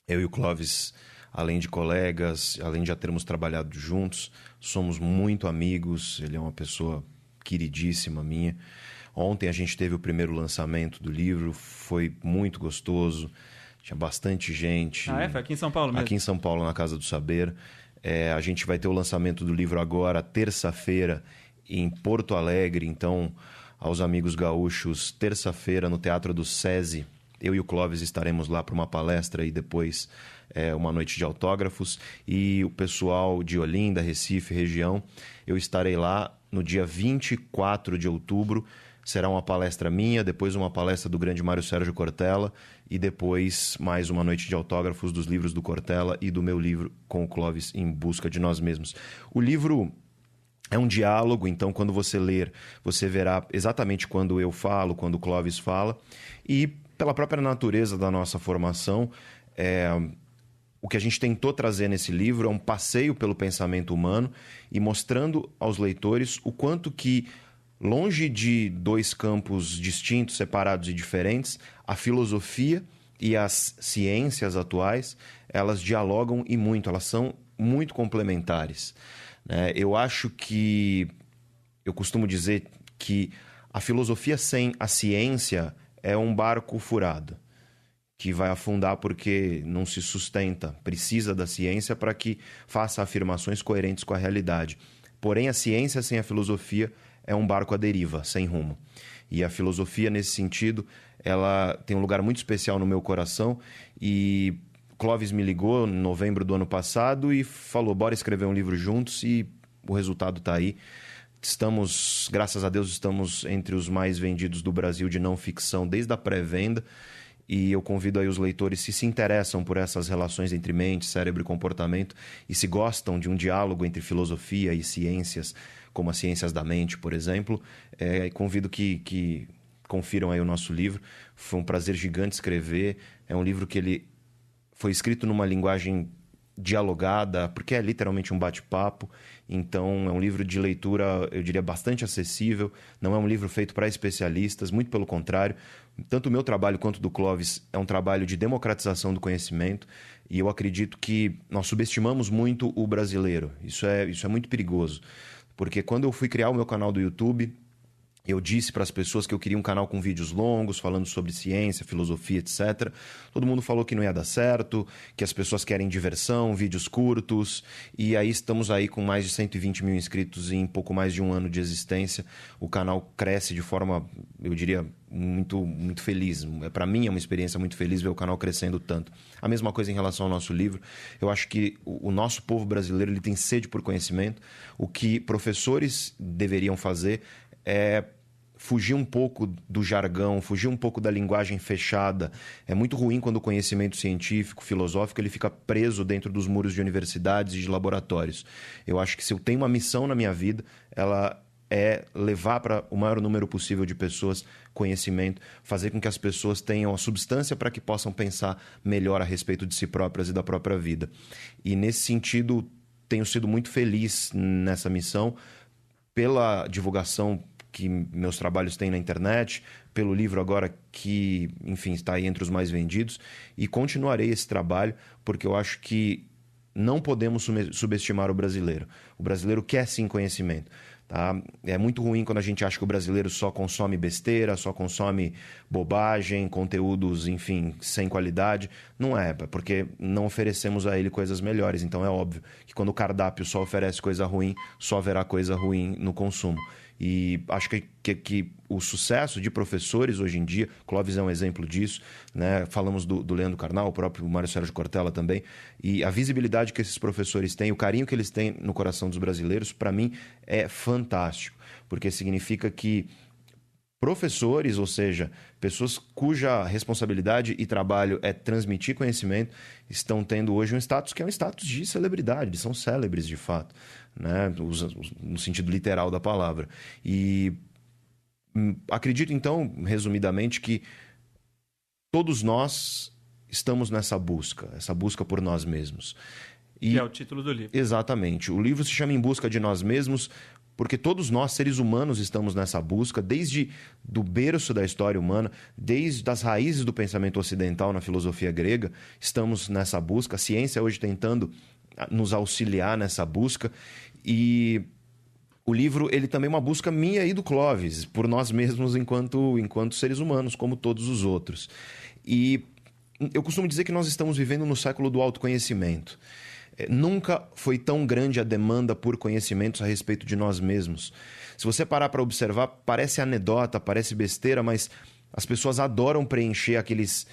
Eu e o Clóvis, além de colegas, além de já termos trabalhado juntos, somos muito amigos. Ele é uma pessoa queridíssima minha. Ontem a gente teve o primeiro lançamento do livro, foi muito gostoso, tinha bastante gente.
Foi aqui em São Paulo mesmo?
Aqui em São Paulo, na Casa do Saber. A gente vai ter o lançamento do livro agora, terça-feira, em Porto Alegre. Então, aos amigos gaúchos, terça-feira, no Teatro do SESI, eu e o Clóvis estaremos lá para uma palestra e depois uma noite de autógrafos. E o pessoal de Olinda, Recife, região, eu estarei lá no dia 24 de outubro. Será uma palestra minha, depois uma palestra do grande Mário Sérgio Cortella e depois mais uma noite de autógrafos dos livros do Cortella e do meu livro com o Clóvis, Em Busca de Nós Mesmos. O livro É um diálogo, então quando você ler, você verá exatamente quando eu falo, quando o Clóvis fala. E pela própria natureza da nossa formação, o que a gente tentou trazer nesse livro é um passeio pelo pensamento humano e mostrando aos leitores o quanto que, longe de dois campos distintos, separados e diferentes, a filosofia e as ciências atuais, elas dialogam e muito, elas são muito complementares. Eu acho que, eu costumo dizer que a filosofia sem a ciência é um barco furado, que vai afundar porque não se sustenta, precisa da ciência para que faça afirmações coerentes com a realidade. Porém, a ciência sem a filosofia é um barco à deriva, sem rumo. E a filosofia, nesse sentido, ela tem um lugar muito especial no meu coração. E Clóvis me ligou em novembro do ano passado e falou, bora escrever um livro juntos, e o resultado está aí. Estamos, graças a Deus, estamos entre os mais vendidos do Brasil de não ficção desde a pré-venda. E eu convido aí os leitores, se interessam por essas relações entre mente, cérebro e comportamento, e se gostam de um diálogo entre filosofia e ciências, como as ciências da mente, por exemplo, convido que confiram aí o nosso livro. Foi um prazer gigante escrever. É um livro que ele foi escrito numa linguagem dialogada, porque é literalmente um bate-papo. Então, é um livro de leitura, eu diria, bastante acessível. Não é um livro feito para especialistas, muito pelo contrário. Tanto o meu trabalho quanto o do Clóvis é um trabalho de democratização do conhecimento. E eu acredito que nós subestimamos muito o brasileiro. Isso é muito perigoso. Porque quando eu fui criar o meu canal do YouTube, eu disse para as pessoas que eu queria um canal com vídeos longos, falando sobre ciência, filosofia, etc. Todo mundo falou que não ia dar certo, que as pessoas querem diversão, vídeos curtos. E aí estamos aí com mais de 120 mil inscritos em pouco mais de um ano de existência. O canal cresce de forma, eu diria, muito, muito feliz. Para mim é uma experiência muito feliz ver o canal crescendo tanto. A mesma coisa em relação ao nosso livro. Eu acho que o nosso povo brasileiro ele tem sede por conhecimento. O que professores deveriam fazer é fugir um pouco do jargão, fugir um pouco da linguagem fechada. É muito ruim quando o conhecimento científico, filosófico, ele fica preso dentro dos muros de universidades e de laboratórios. Eu acho que se eu tenho uma missão na minha vida, ela é levar para o maior número possível de pessoas conhecimento, fazer com que as pessoas tenham a substância para que possam pensar melhor a respeito de si próprias e da própria vida. E nesse sentido, tenho sido muito feliz nessa missão, pela divulgação que meus trabalhos têm na internet, pelo livro agora que, enfim, está aí entre os mais vendidos, e continuarei esse trabalho porque eu acho que não podemos subestimar o brasileiro. O brasileiro quer sim conhecimento. Tá? É muito ruim quando a gente acha que o brasileiro só consome besteira, só consome bobagem, conteúdos, enfim, sem qualidade. Não é, porque não oferecemos a ele coisas melhores. Então é óbvio que quando o cardápio só oferece coisa ruim, só haverá coisa ruim no consumo. E acho que o sucesso de professores hoje em dia, Clóvis é um exemplo disso, né? Falamos do Leandro Carnal, o próprio Mário Sérgio Cortella também, e a visibilidade que esses professores têm, o carinho que eles têm no coração dos brasileiros, para mim é fantástico, porque significa que professores, ou seja, pessoas cuja responsabilidade e trabalho é transmitir conhecimento, estão tendo hoje um status que é um status de celebridade, são célebres de fato, né? No sentido literal da palavra. E acredito então, resumidamente, que todos nós estamos nessa busca, essa busca por nós mesmos.
Que é o título do livro.
Exatamente. O livro se chama Em Busca de Nós Mesmos, porque todos nós, seres humanos, estamos nessa busca, desde do berço da história humana, desde as raízes do pensamento ocidental na filosofia grega, estamos nessa busca. A ciência hoje tentando nos auxiliar nessa busca. E o livro ele também é uma busca minha e do Clóvis, por nós mesmos enquanto seres humanos, como todos os outros. E eu costumo dizer que nós estamos vivendo no século do autoconhecimento. Nunca foi tão grande a demanda por conhecimentos a respeito de nós mesmos. Se você parar para observar, parece anedota, parece besteira, mas As pessoas adoram preencher aqueles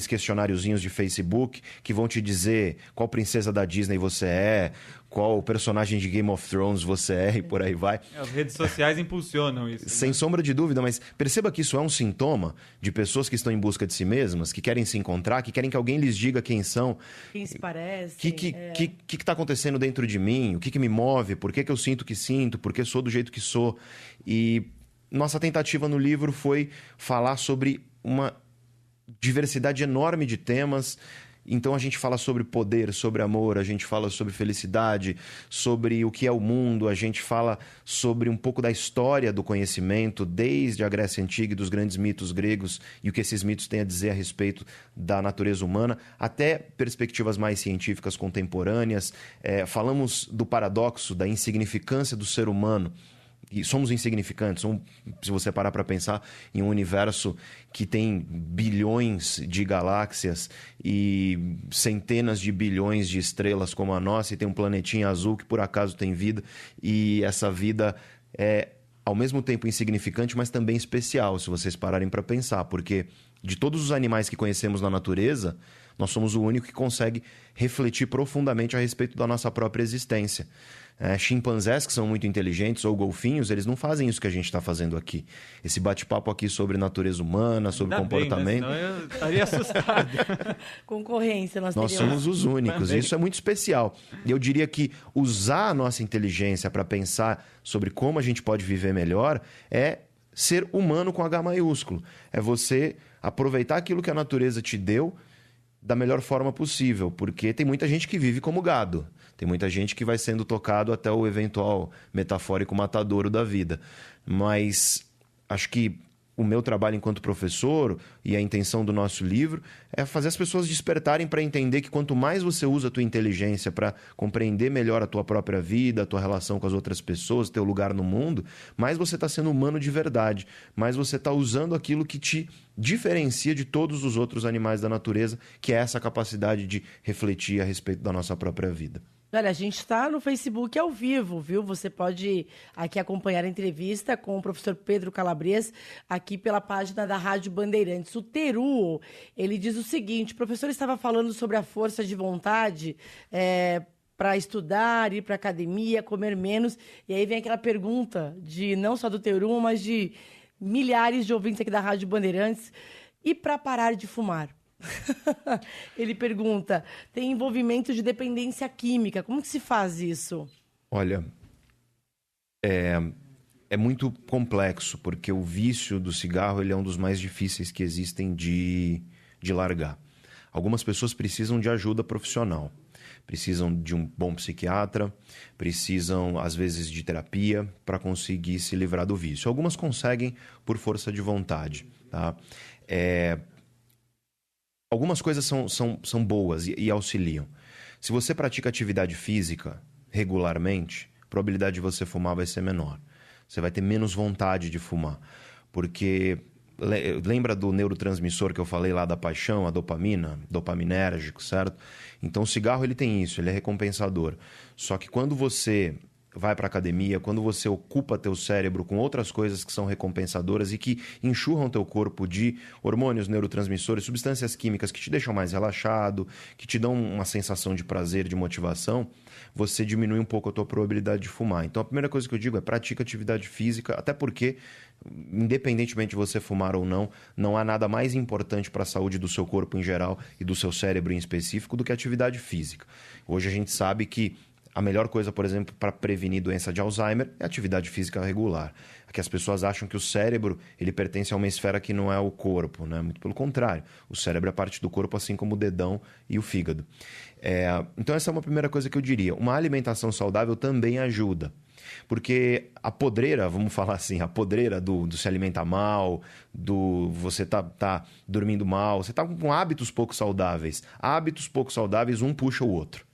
questionáriozinhos de Facebook que vão te dizer qual princesa da Disney você é, qual personagem de Game of Thrones você é e por aí vai.
As redes sociais impulsionam isso.
Sem sombra de dúvida, mas perceba que isso é um sintoma de pessoas que estão em busca de si mesmas, que querem se encontrar, que querem que alguém lhes diga quem são.
Quem se parece.
O que está acontecendo dentro de mim? O que me move? Por que eu sinto o que sinto? Por que sou do jeito que sou? E nossa tentativa no livro foi falar sobre uma diversidade enorme de temas. Então a gente fala sobre poder, sobre amor, a gente fala sobre felicidade, sobre o que é o mundo, a gente fala sobre um pouco da história do conhecimento, desde a Grécia Antiga e dos grandes mitos gregos e o que esses mitos têm a dizer a respeito da natureza humana, até perspectivas mais científicas contemporâneas. Falamos do paradoxo, da insignificância do ser humano. E somos insignificantes. Se você parar para pensar em um universo que tem bilhões de galáxias e centenas de bilhões de estrelas como a nossa, e tem um planetinha azul que por acaso tem vida, e essa vida é ao mesmo tempo insignificante, mas também especial, se vocês pararem para pensar, porque de todos os animais que conhecemos na natureza, nós somos o único que consegue refletir profundamente a respeito da nossa própria existência. Chimpanzés que são muito inteligentes ou golfinhos, eles não fazem isso que a gente está fazendo aqui. Esse bate-papo aqui sobre natureza humana, sobre comportamento.
Bem, né? Senão eu estaria assustado.
Concorrência, nós
somos os únicos.
Também.
Isso é muito especial. E eu diria que usar a nossa inteligência para pensar sobre como a gente pode viver melhor é ser humano com H maiúsculo. É você aproveitar aquilo que a natureza te deu da melhor forma possível, porque tem muita gente que vive como gado. Tem muita gente que vai sendo tocado até o eventual metafórico matadouro da vida. Mas acho que o meu trabalho enquanto professor e a intenção do nosso livro é fazer as pessoas despertarem para entender que quanto mais você usa a tua inteligência para compreender melhor a tua própria vida, a tua relação com as outras pessoas, teu lugar no mundo, mais você está sendo humano de verdade, mais você está usando aquilo que te diferencia de todos os outros animais da natureza, que é essa capacidade de refletir a respeito da nossa própria vida.
Olha, a gente está no Facebook ao vivo, viu? Você pode aqui acompanhar a entrevista com o professor Pedro Calabres, aqui pela página da Rádio Bandeirantes. O Teru, ele diz o seguinte: o professor estava falando sobre a força de vontade para estudar, ir para academia, comer menos. E aí vem aquela pergunta de não só do Teru, mas de milhares de ouvintes aqui da Rádio Bandeirantes. E para parar de fumar? Ele pergunta, tem envolvimento de dependência química, como que se faz isso?
Olha, é muito complexo, porque o vício do cigarro ele é um dos mais difíceis que existem de largar. Algumas pessoas precisam de ajuda profissional, precisam de um bom psiquiatra, precisam, às vezes, de terapia para conseguir se livrar do vício. Algumas conseguem por força de vontade, tá? Algumas coisas são boas e auxiliam. Se você pratica atividade física regularmente, a probabilidade de você fumar vai ser menor. Você vai ter menos vontade de fumar. Porque lembra do neurotransmissor que eu falei lá da paixão, a dopamina, dopaminérgico, certo? Então o cigarro ele tem isso, ele é recompensador. Só que quando você vai para a academia, quando você ocupa teu cérebro com outras coisas que são recompensadoras e que enxurram teu corpo de hormônios, neurotransmissores, substâncias químicas que te deixam mais relaxado, que te dão uma sensação de prazer, de motivação, você diminui um pouco a tua probabilidade de fumar. Então a primeira coisa que eu digo é pratica atividade física, até porque, independentemente de você fumar ou não, não há nada mais importante para a saúde do seu corpo em geral e do seu cérebro em específico do que a atividade física. Hoje a gente sabe que a melhor coisa, por exemplo, para prevenir doença de Alzheimer é atividade física regular. Aqui as pessoas acham que o cérebro ele pertence a uma esfera que não é o corpo, né? Muito pelo contrário. O cérebro é parte do corpo, assim como o dedão e o fígado. Então essa é uma primeira coisa que eu diria. Uma alimentação saudável também ajuda. Porque a podreira, vamos falar assim, a podreira do se alimentar mal, do você tá dormindo mal, você tá com hábitos pouco saudáveis. Hábitos pouco saudáveis, um puxa o outro.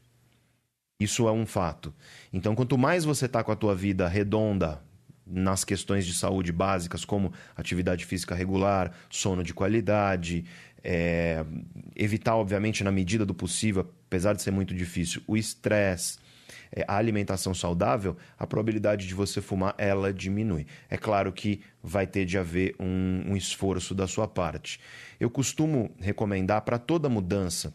Isso é um fato. Então, quanto mais você está com a tua vida redonda nas questões de saúde básicas, como atividade física regular, sono de qualidade, evitar, obviamente, na medida do possível, apesar de ser muito difícil, o estresse, a alimentação saudável, a probabilidade de você fumar, ela diminui. É claro que vai ter de haver um esforço da sua parte. Eu costumo recomendar para toda mudança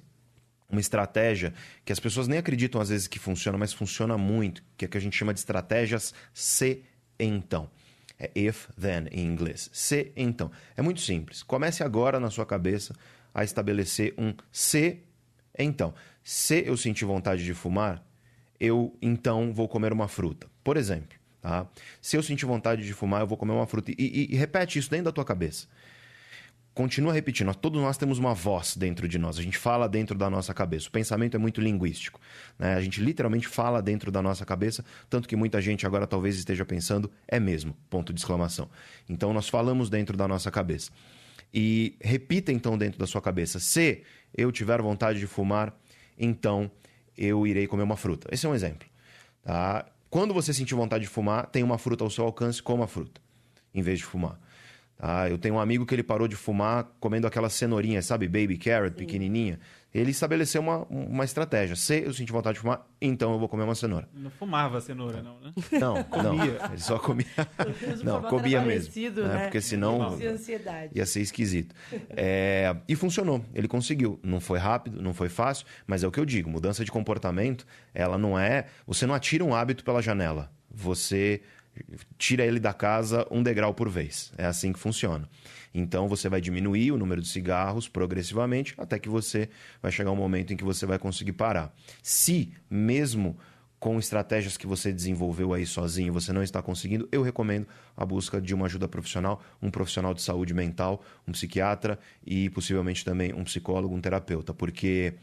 uma estratégia que as pessoas nem acreditam às vezes que funciona, mas funciona muito, que é o que a gente chama de estratégias se então. É if, then, em inglês. Se então. É muito simples. Comece agora na sua cabeça a estabelecer um se então. Se eu sentir vontade de fumar, eu então vou comer uma fruta. Por exemplo, tá? Se eu sentir vontade de fumar, eu vou comer uma fruta. E repete isso dentro da tua cabeça. Continua repetindo. Todos nós temos uma voz dentro de nós. A gente fala dentro da nossa cabeça. O pensamento é muito linguístico, né? A gente literalmente fala dentro da nossa cabeça, tanto que muita gente agora talvez esteja pensando, é mesmo, ponto de exclamação. Então, nós falamos dentro da nossa cabeça. E repita, então, dentro da sua cabeça. Se eu tiver vontade de fumar, então eu irei comer uma fruta. Esse é um exemplo. Tá? Quando você sentir vontade de fumar, tem uma fruta ao seu alcance, coma a fruta, em vez de fumar. Tá? Eu tenho um amigo que ele parou de fumar comendo aquela cenourinha, sabe? Baby carrot, pequenininha. Ele estabeleceu uma estratégia. Se eu sentir vontade de fumar, então eu vou comer uma cenoura.
Não fumava cenoura, não, né?
Não, comia. Ele só comia. Não, comia mesmo.
Né?
Porque senão ia ser esquisito. E funcionou. Ele conseguiu. Não foi rápido, não foi fácil, mas é o que eu digo. Mudança de comportamento, ela não é... Você não atira um hábito pela janela. Você tira ele da casa um degrau por vez. É assim que funciona. Então, você vai diminuir o número de cigarros progressivamente, até que você vai chegar um momento em que você vai conseguir parar. Se, mesmo com estratégias que você desenvolveu aí sozinho, você não está conseguindo, eu recomendo a busca de uma ajuda profissional, um profissional de saúde mental, um psiquiatra e possivelmente também um psicólogo, um terapeuta, porque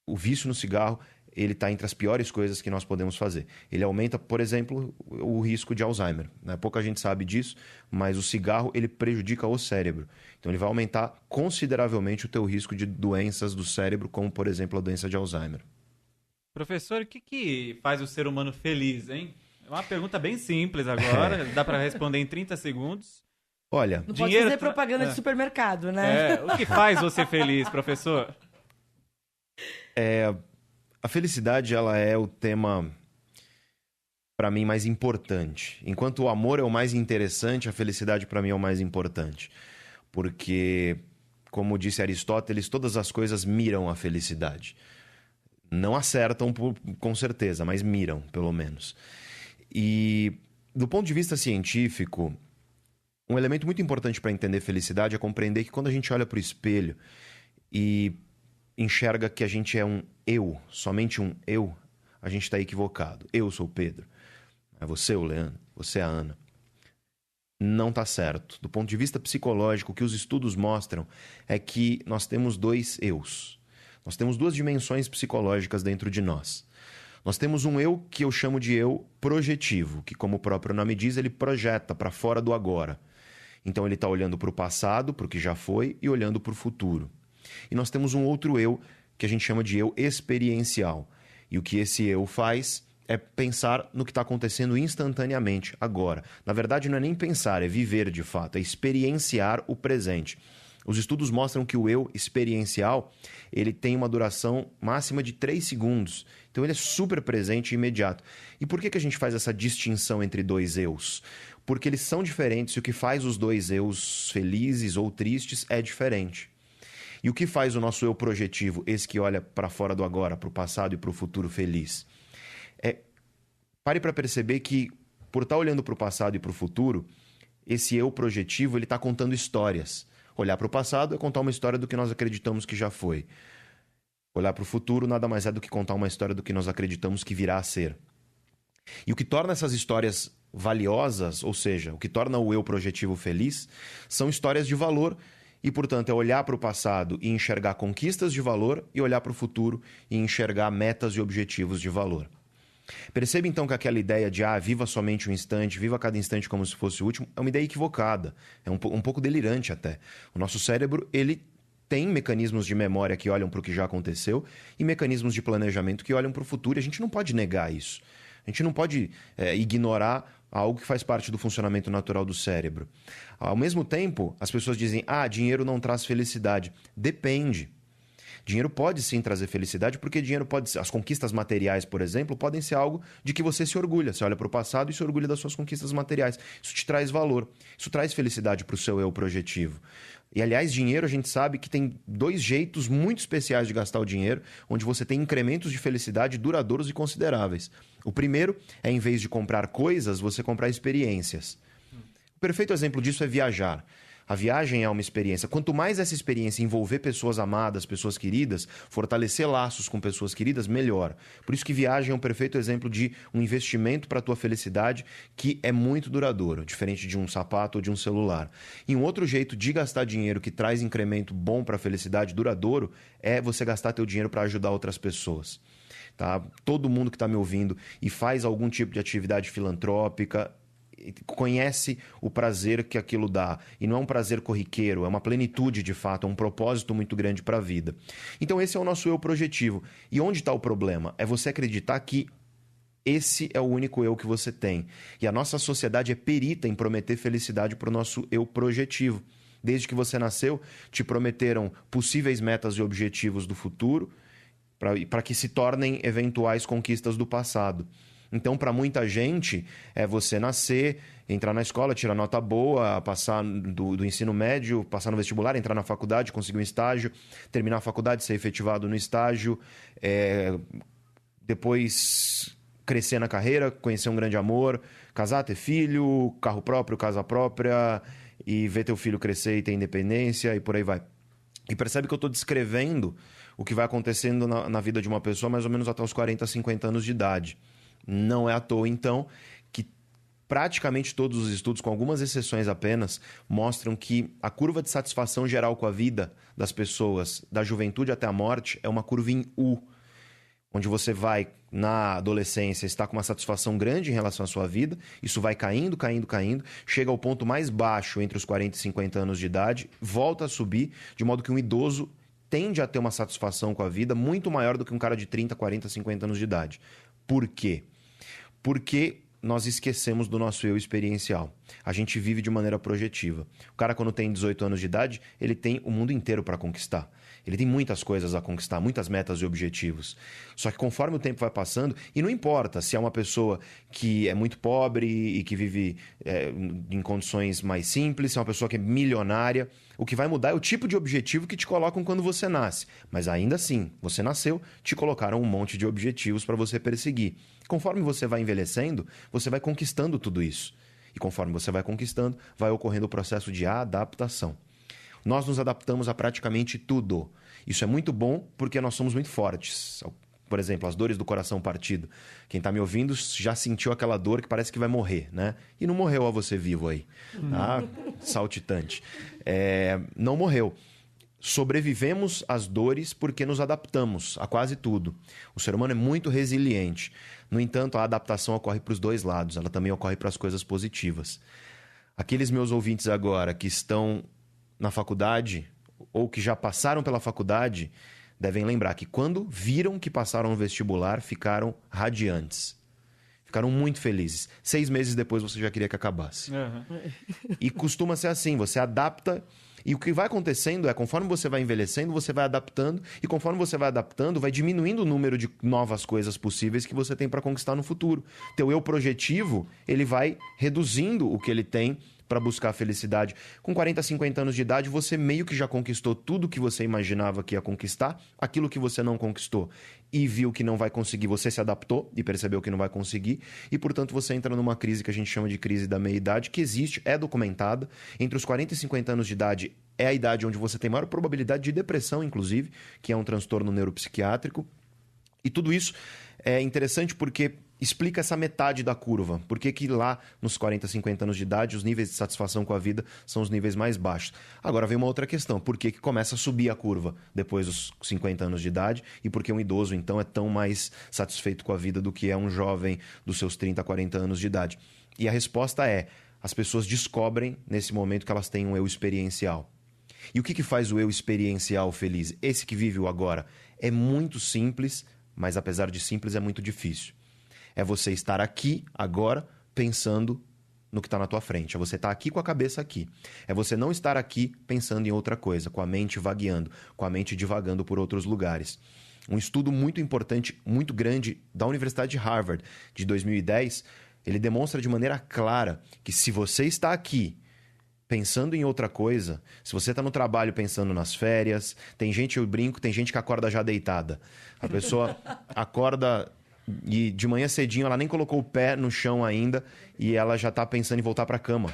o vício no cigarro, ele está entre as piores coisas que nós podemos fazer. Ele aumenta, por exemplo, o risco de Alzheimer, né? Pouca gente sabe disso, mas o cigarro ele prejudica o cérebro. Então ele vai aumentar consideravelmente o teu risco de doenças do cérebro, como por exemplo a doença de Alzheimer.
Professor, o que faz o ser humano feliz, hein? É uma pergunta bem simples agora, dá para responder em 30 segundos.
Olha,
não pode fazer propaganda de supermercado, né?
O que faz você feliz, professor?
A felicidade, ela é o tema, para mim, mais importante. Enquanto o amor é o mais interessante, a felicidade, para mim, é o mais importante. Porque, como disse Aristóteles, todas as coisas miram a felicidade. Não acertam, com certeza, mas miram, pelo menos. E, do ponto de vista científico, um elemento muito importante para entender felicidade é compreender que quando a gente olha para o espelho e enxerga que a gente é um eu, somente um eu, a gente está equivocado. Eu sou o Pedro. É você o Leandro, você a Ana. Não está certo. Do ponto de vista psicológico, o que os estudos mostram é que nós temos dois eus. Nós temos duas dimensões psicológicas dentro de nós. Nós temos um eu que eu chamo de eu projetivo, que, como o próprio nome diz, ele projeta para fora do agora. Então ele está olhando para o passado, para o que já foi, e olhando para o futuro. E nós temos um outro eu que a gente chama de eu experiencial. E o que esse eu faz é pensar no que está acontecendo instantaneamente, agora. Na verdade, não é nem pensar, é viver de fato, é experienciar o presente. Os estudos mostram que o eu experiencial ele tem uma duração máxima de 3 segundos. Então ele é super presente e imediato. E por que a gente faz essa distinção entre dois eus? Porque eles são diferentes e o que faz os dois eus felizes ou tristes é diferente. E o que faz o nosso eu projetivo, esse que olha para fora do agora, para o passado e para o futuro feliz? Pare para perceber que, por estar olhando para o passado e para o futuro, esse eu projetivo ele está contando histórias. Olhar para o passado é contar uma história do que nós acreditamos que já foi. Olhar para o futuro nada mais é do que contar uma história do que nós acreditamos que virá a ser. E o que torna essas histórias valiosas, ou seja, o que torna o eu projetivo feliz, são histórias de valor. E, portanto, é olhar para o passado e enxergar conquistas de valor e olhar para o futuro e enxergar metas e objetivos de valor. Perceba, então, que aquela ideia de viva somente um instante, viva cada instante como se fosse o último, é uma ideia equivocada. É um pouco delirante até. O nosso cérebro, ele tem mecanismos de memória que olham para o que já aconteceu e mecanismos de planejamento que olham para o futuro. E a gente não pode negar isso. A gente não pode ignorar algo que faz parte do funcionamento natural do cérebro. Ao mesmo tempo, as pessoas dizem, dinheiro não traz felicidade. Depende. Dinheiro pode sim trazer felicidade, porque dinheiro pode ser... As conquistas materiais, por exemplo, podem ser algo de que você se orgulha. Você olha para o passado e se orgulha das suas conquistas materiais. Isso te traz valor. Isso traz felicidade para o seu eu projetivo. E, aliás, dinheiro, a gente sabe que tem 2 jeitos muito especiais de gastar o dinheiro, onde você tem incrementos de felicidade duradouros e consideráveis. O primeiro é, em vez de comprar coisas, você comprar experiências. O perfeito exemplo disso é viajar. A viagem é uma experiência. Quanto mais essa experiência envolver pessoas amadas, pessoas queridas, fortalecer laços com pessoas queridas, melhor. Por isso que viagem é um perfeito exemplo de um investimento para a tua felicidade que é muito duradouro, diferente de um sapato ou de um celular. E um outro jeito de gastar dinheiro que traz incremento bom para a felicidade duradouro é você gastar teu dinheiro para ajudar outras pessoas. Tá? Todo mundo que está me ouvindo e faz algum tipo de atividade filantrópica conhece o prazer que aquilo dá. E não é um prazer corriqueiro, é uma plenitude de fato, é um propósito muito grande para a vida. Então esse é o nosso eu projetivo. E onde está o problema? É você acreditar que esse é o único eu que você tem. E a nossa sociedade é perita em prometer felicidade para o nosso eu projetivo. Desde que você nasceu, te prometeram possíveis metas e objetivos do futuro para que se tornem eventuais conquistas do passado. Então, para muita gente, é você nascer, entrar na escola, tirar nota boa, passar do ensino médio, passar no vestibular, entrar na faculdade, conseguir um estágio, terminar a faculdade, ser efetivado no estágio, depois crescer na carreira, conhecer um grande amor, casar, ter filho, carro próprio, casa própria, e ver teu filho crescer e ter independência, e por aí vai. E percebe que eu estou descrevendo o que vai acontecendo na vida de uma pessoa mais ou menos até os 40, 50 anos de idade. Não é à toa, então, que praticamente todos os estudos, com algumas exceções apenas, mostram que a curva de satisfação geral com a vida das pessoas, da juventude até a morte, é uma curva em U, onde você vai, na adolescência, estar com uma satisfação grande em relação à sua vida, isso vai caindo, caindo, caindo, chega ao ponto mais baixo entre os 40 e 50 anos de idade, volta a subir, de modo que um idoso tende a ter uma satisfação com a vida muito maior do que um cara de 30, 40, 50 anos de idade. Por quê? Porque nós esquecemos do nosso eu experiencial. A gente vive de maneira projetiva. O cara, quando tem 18 anos de idade, ele tem o mundo inteiro para conquistar. Ele tem muitas coisas a conquistar, muitas metas e objetivos. Só que conforme o tempo vai passando, e não importa se é uma pessoa que é muito pobre e que vive em condições mais simples, se é uma pessoa que é milionária, o que vai mudar é o tipo de objetivo que te colocam quando você nasce. Mas ainda assim, você nasceu, te colocaram um monte de objetivos para você perseguir. Conforme você vai envelhecendo, você vai conquistando tudo isso. E conforme você vai conquistando, vai ocorrendo o processo de adaptação. Nós nos adaptamos a praticamente tudo. Isso é muito bom porque nós somos muito fortes. Por exemplo, as dores do coração partido. Quem está me ouvindo já sentiu aquela dor que parece que vai morrer, né? E não morreu a você vivo aí. Tá? Saltitante. Não morreu. Sobrevivemos às dores porque nos adaptamos a quase tudo. O ser humano é muito resiliente. No entanto, a adaptação ocorre para os dois lados. Ela também ocorre para as coisas positivas. Aqueles meus ouvintes agora que estão na faculdade ou que já passaram pela faculdade devem lembrar que quando viram que passaram no vestibular, ficaram radiantes. Ficaram muito felizes. 6 meses depois você já queria que acabasse. Uhum. E costuma ser assim, você adapta. E o que vai acontecendo é, conforme você vai envelhecendo, você vai adaptando. E conforme você vai adaptando, vai diminuindo o número de novas coisas possíveis que você tem para conquistar no futuro. Teu eu projetivo, ele vai reduzindo o que ele tem para buscar a felicidade. Com 40, 50 anos de idade, você meio que já conquistou tudo que você imaginava que ia conquistar, aquilo que você não conquistou e viu que não vai conseguir, você se adaptou e percebeu que não vai conseguir, e portanto você entra numa crise que a gente chama de crise da meia-idade, que existe, é documentada. Entre os 40 e 50 anos de idade é a idade onde você tem maior probabilidade de depressão, inclusive, que é um transtorno neuropsiquiátrico. E tudo isso é interessante porque explica essa metade da curva. Por que lá nos 40, 50 anos de idade os níveis de satisfação com a vida são os níveis mais baixos? Agora vem uma outra questão. Por que começa a subir a curva depois dos 50 anos de idade? E por que um idoso, então, é tão mais satisfeito com a vida do que é um jovem dos seus 30, 40 anos de idade? E a resposta é: as pessoas descobrem nesse momento que elas têm um eu experiencial. E o que faz o eu experiencial feliz? Esse que vive o agora. É muito simples, mas apesar de simples é muito difícil. É você estar aqui, agora, pensando no que está na tua frente. É você estar aqui com a cabeça aqui. É você não estar aqui pensando em outra coisa, com a mente vagueando, com a mente divagando por outros lugares. Um estudo muito importante, muito grande, da Universidade de Harvard, de 2010, ele demonstra de maneira clara que se você está aqui pensando em outra coisa, se você está no trabalho pensando nas férias, tem gente, eu brinco, tem gente que acorda já deitada. A pessoa acorda e de manhã cedinho ela nem colocou o pé no chão ainda e ela já está pensando em voltar para a cama.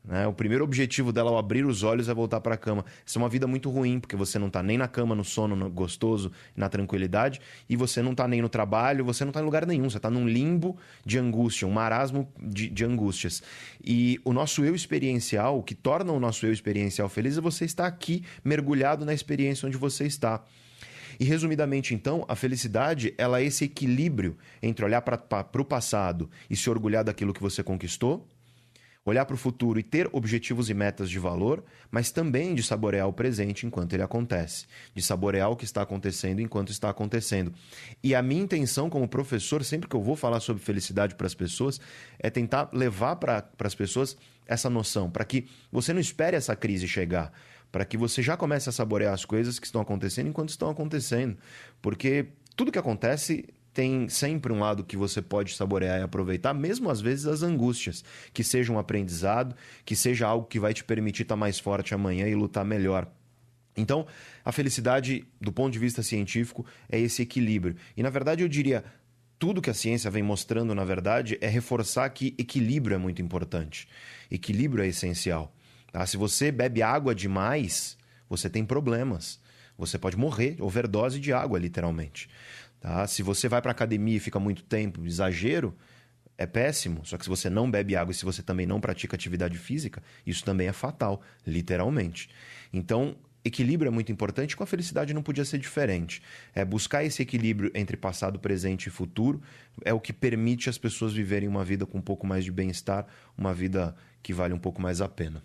Né? O primeiro objetivo dela ao abrir os olhos é voltar para a cama. Isso é uma vida muito ruim, porque você não está nem na cama, no sono gostoso, na tranquilidade, e você não está nem no trabalho, você não está em lugar nenhum. Você está num limbo de angústia, um marasmo de angústias. E o nosso eu experiencial, o que torna o nosso eu experiencial feliz é você estar aqui, mergulhado na experiência onde você está. E resumidamente, então, a felicidade ela é esse equilíbrio entre olhar para o passado e se orgulhar daquilo que você conquistou, olhar para o futuro e ter objetivos e metas de valor, mas também de saborear o presente enquanto ele acontece, de saborear o que está acontecendo enquanto está acontecendo. E a minha intenção como professor, sempre que eu vou falar sobre felicidade para as pessoas, é tentar levar para as pessoas essa noção, para que você não espere essa crise chegar, para que você já comece a saborear as coisas que estão acontecendo enquanto estão acontecendo. Porque tudo que acontece tem sempre um lado que você pode saborear e aproveitar, mesmo às vezes as angústias, que seja um aprendizado, que seja algo que vai te permitir estar mais forte amanhã e lutar melhor. Então, a felicidade, do ponto de vista científico, é esse equilíbrio. E, na verdade, eu diria, tudo que a ciência vem mostrando, na verdade, é reforçar que equilíbrio é muito importante. Equilíbrio é essencial. Tá? Se você bebe água demais, você tem problemas. Você pode morrer, overdose de água, literalmente. Tá? Se você vai para a academia e fica muito tempo, exagero, é péssimo. Só que se você não bebe água e se você também não pratica atividade física, isso também é fatal, literalmente. Então, equilíbrio é muito importante, com a felicidade não podia ser diferente. É buscar esse equilíbrio entre passado, presente e futuro é o que permite as pessoas viverem uma vida com um pouco mais de bem-estar, uma vida que vale um pouco mais a pena.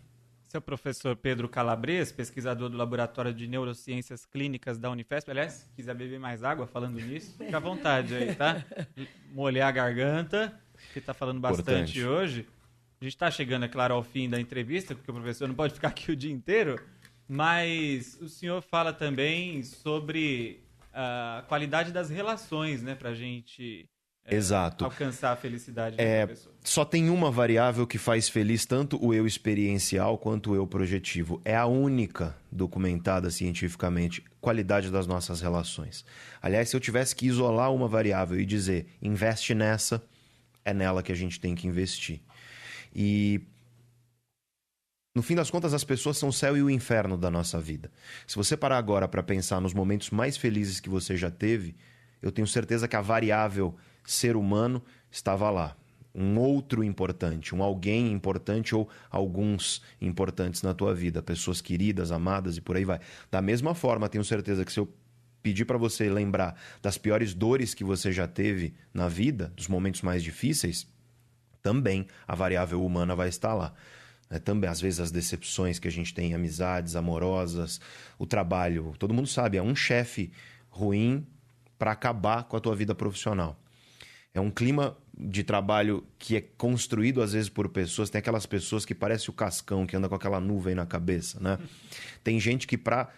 Esse é o professor Pedro Calabres, pesquisador do Laboratório de Neurociências Clínicas da Unifesp. Aliás, se quiser beber mais água falando nisso, fica à vontade aí, tá? Molhar a garganta, que está falando bastante hoje. A gente está chegando, é claro, ao fim da entrevista, porque o professor não pode ficar aqui o dia inteiro, mas o senhor fala também sobre a qualidade das relações, né, para a gente alcançar a felicidade da pessoa.
Só tem uma variável que faz feliz tanto o eu experiencial quanto o eu projetivo. É a única documentada cientificamente, qualidade das nossas relações. Aliás, se eu tivesse que isolar uma variável e dizer, investe nessa, é nela que a gente tem que investir. E no fim das contas, as pessoas são o céu e o inferno da nossa vida. Se você parar agora para pensar nos momentos mais felizes que você já teve, eu tenho certeza que a variável ser humano estava lá. Um outro importante, um alguém importante ou alguns importantes na tua vida. Pessoas queridas, amadas e por aí vai. Da mesma forma, tenho certeza que se eu pedir para você lembrar das piores dores que você já teve na vida, dos momentos mais difíceis, também a variável humana vai estar lá. Também, às vezes, as decepções que a gente tem, amizades amorosas, o trabalho. Todo mundo sabe, é um chefe ruim para acabar com a tua vida profissional. É um clima de trabalho que é construído, às vezes, por pessoas. Tem aquelas pessoas que parecem o Cascão, que anda com aquela nuvem na cabeça, né? Tem gente que para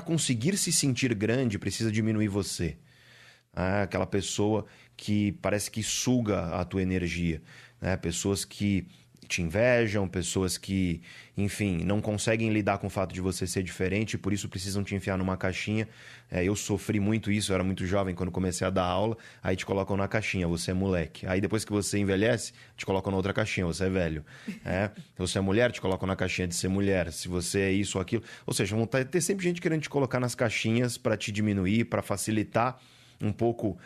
conseguir se sentir grande precisa diminuir você. Aquela pessoa que parece que suga a tua energia. Né? Pessoas que te invejam, pessoas que, enfim, não conseguem lidar com o fato de você ser diferente e por isso precisam te enfiar numa caixinha. Eu sofri muito isso, eu era muito jovem quando comecei a dar aula, aí te colocam na caixinha, você é moleque. Aí depois que você envelhece, te colocam na outra caixinha, você é velho. Se você é mulher, te colocam na caixinha de ser mulher. Se você é isso ou aquilo. Ou seja, vão ter sempre gente querendo te colocar nas caixinhas para te diminuir, para facilitar um pouco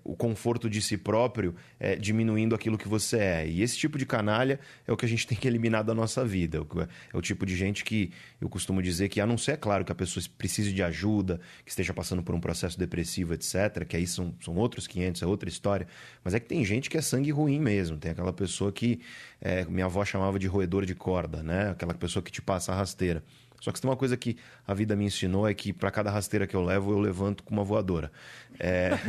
o conforto de si próprio, diminuindo aquilo que você é. E esse tipo de canalha é o que a gente tem que eliminar da nossa vida. É o tipo de gente que eu costumo dizer que, a não ser, é claro, que a pessoa precise de ajuda, que esteja passando por um processo depressivo, etc., que aí são outros 500, é outra história. Mas é que tem gente que é sangue ruim mesmo. Tem aquela pessoa que minha avó chamava de roedor de corda, né? Aquela pessoa que te passa a rasteira. Só que se tem uma coisa que a vida me ensinou é que para cada rasteira que eu levo, eu levanto com uma voadora.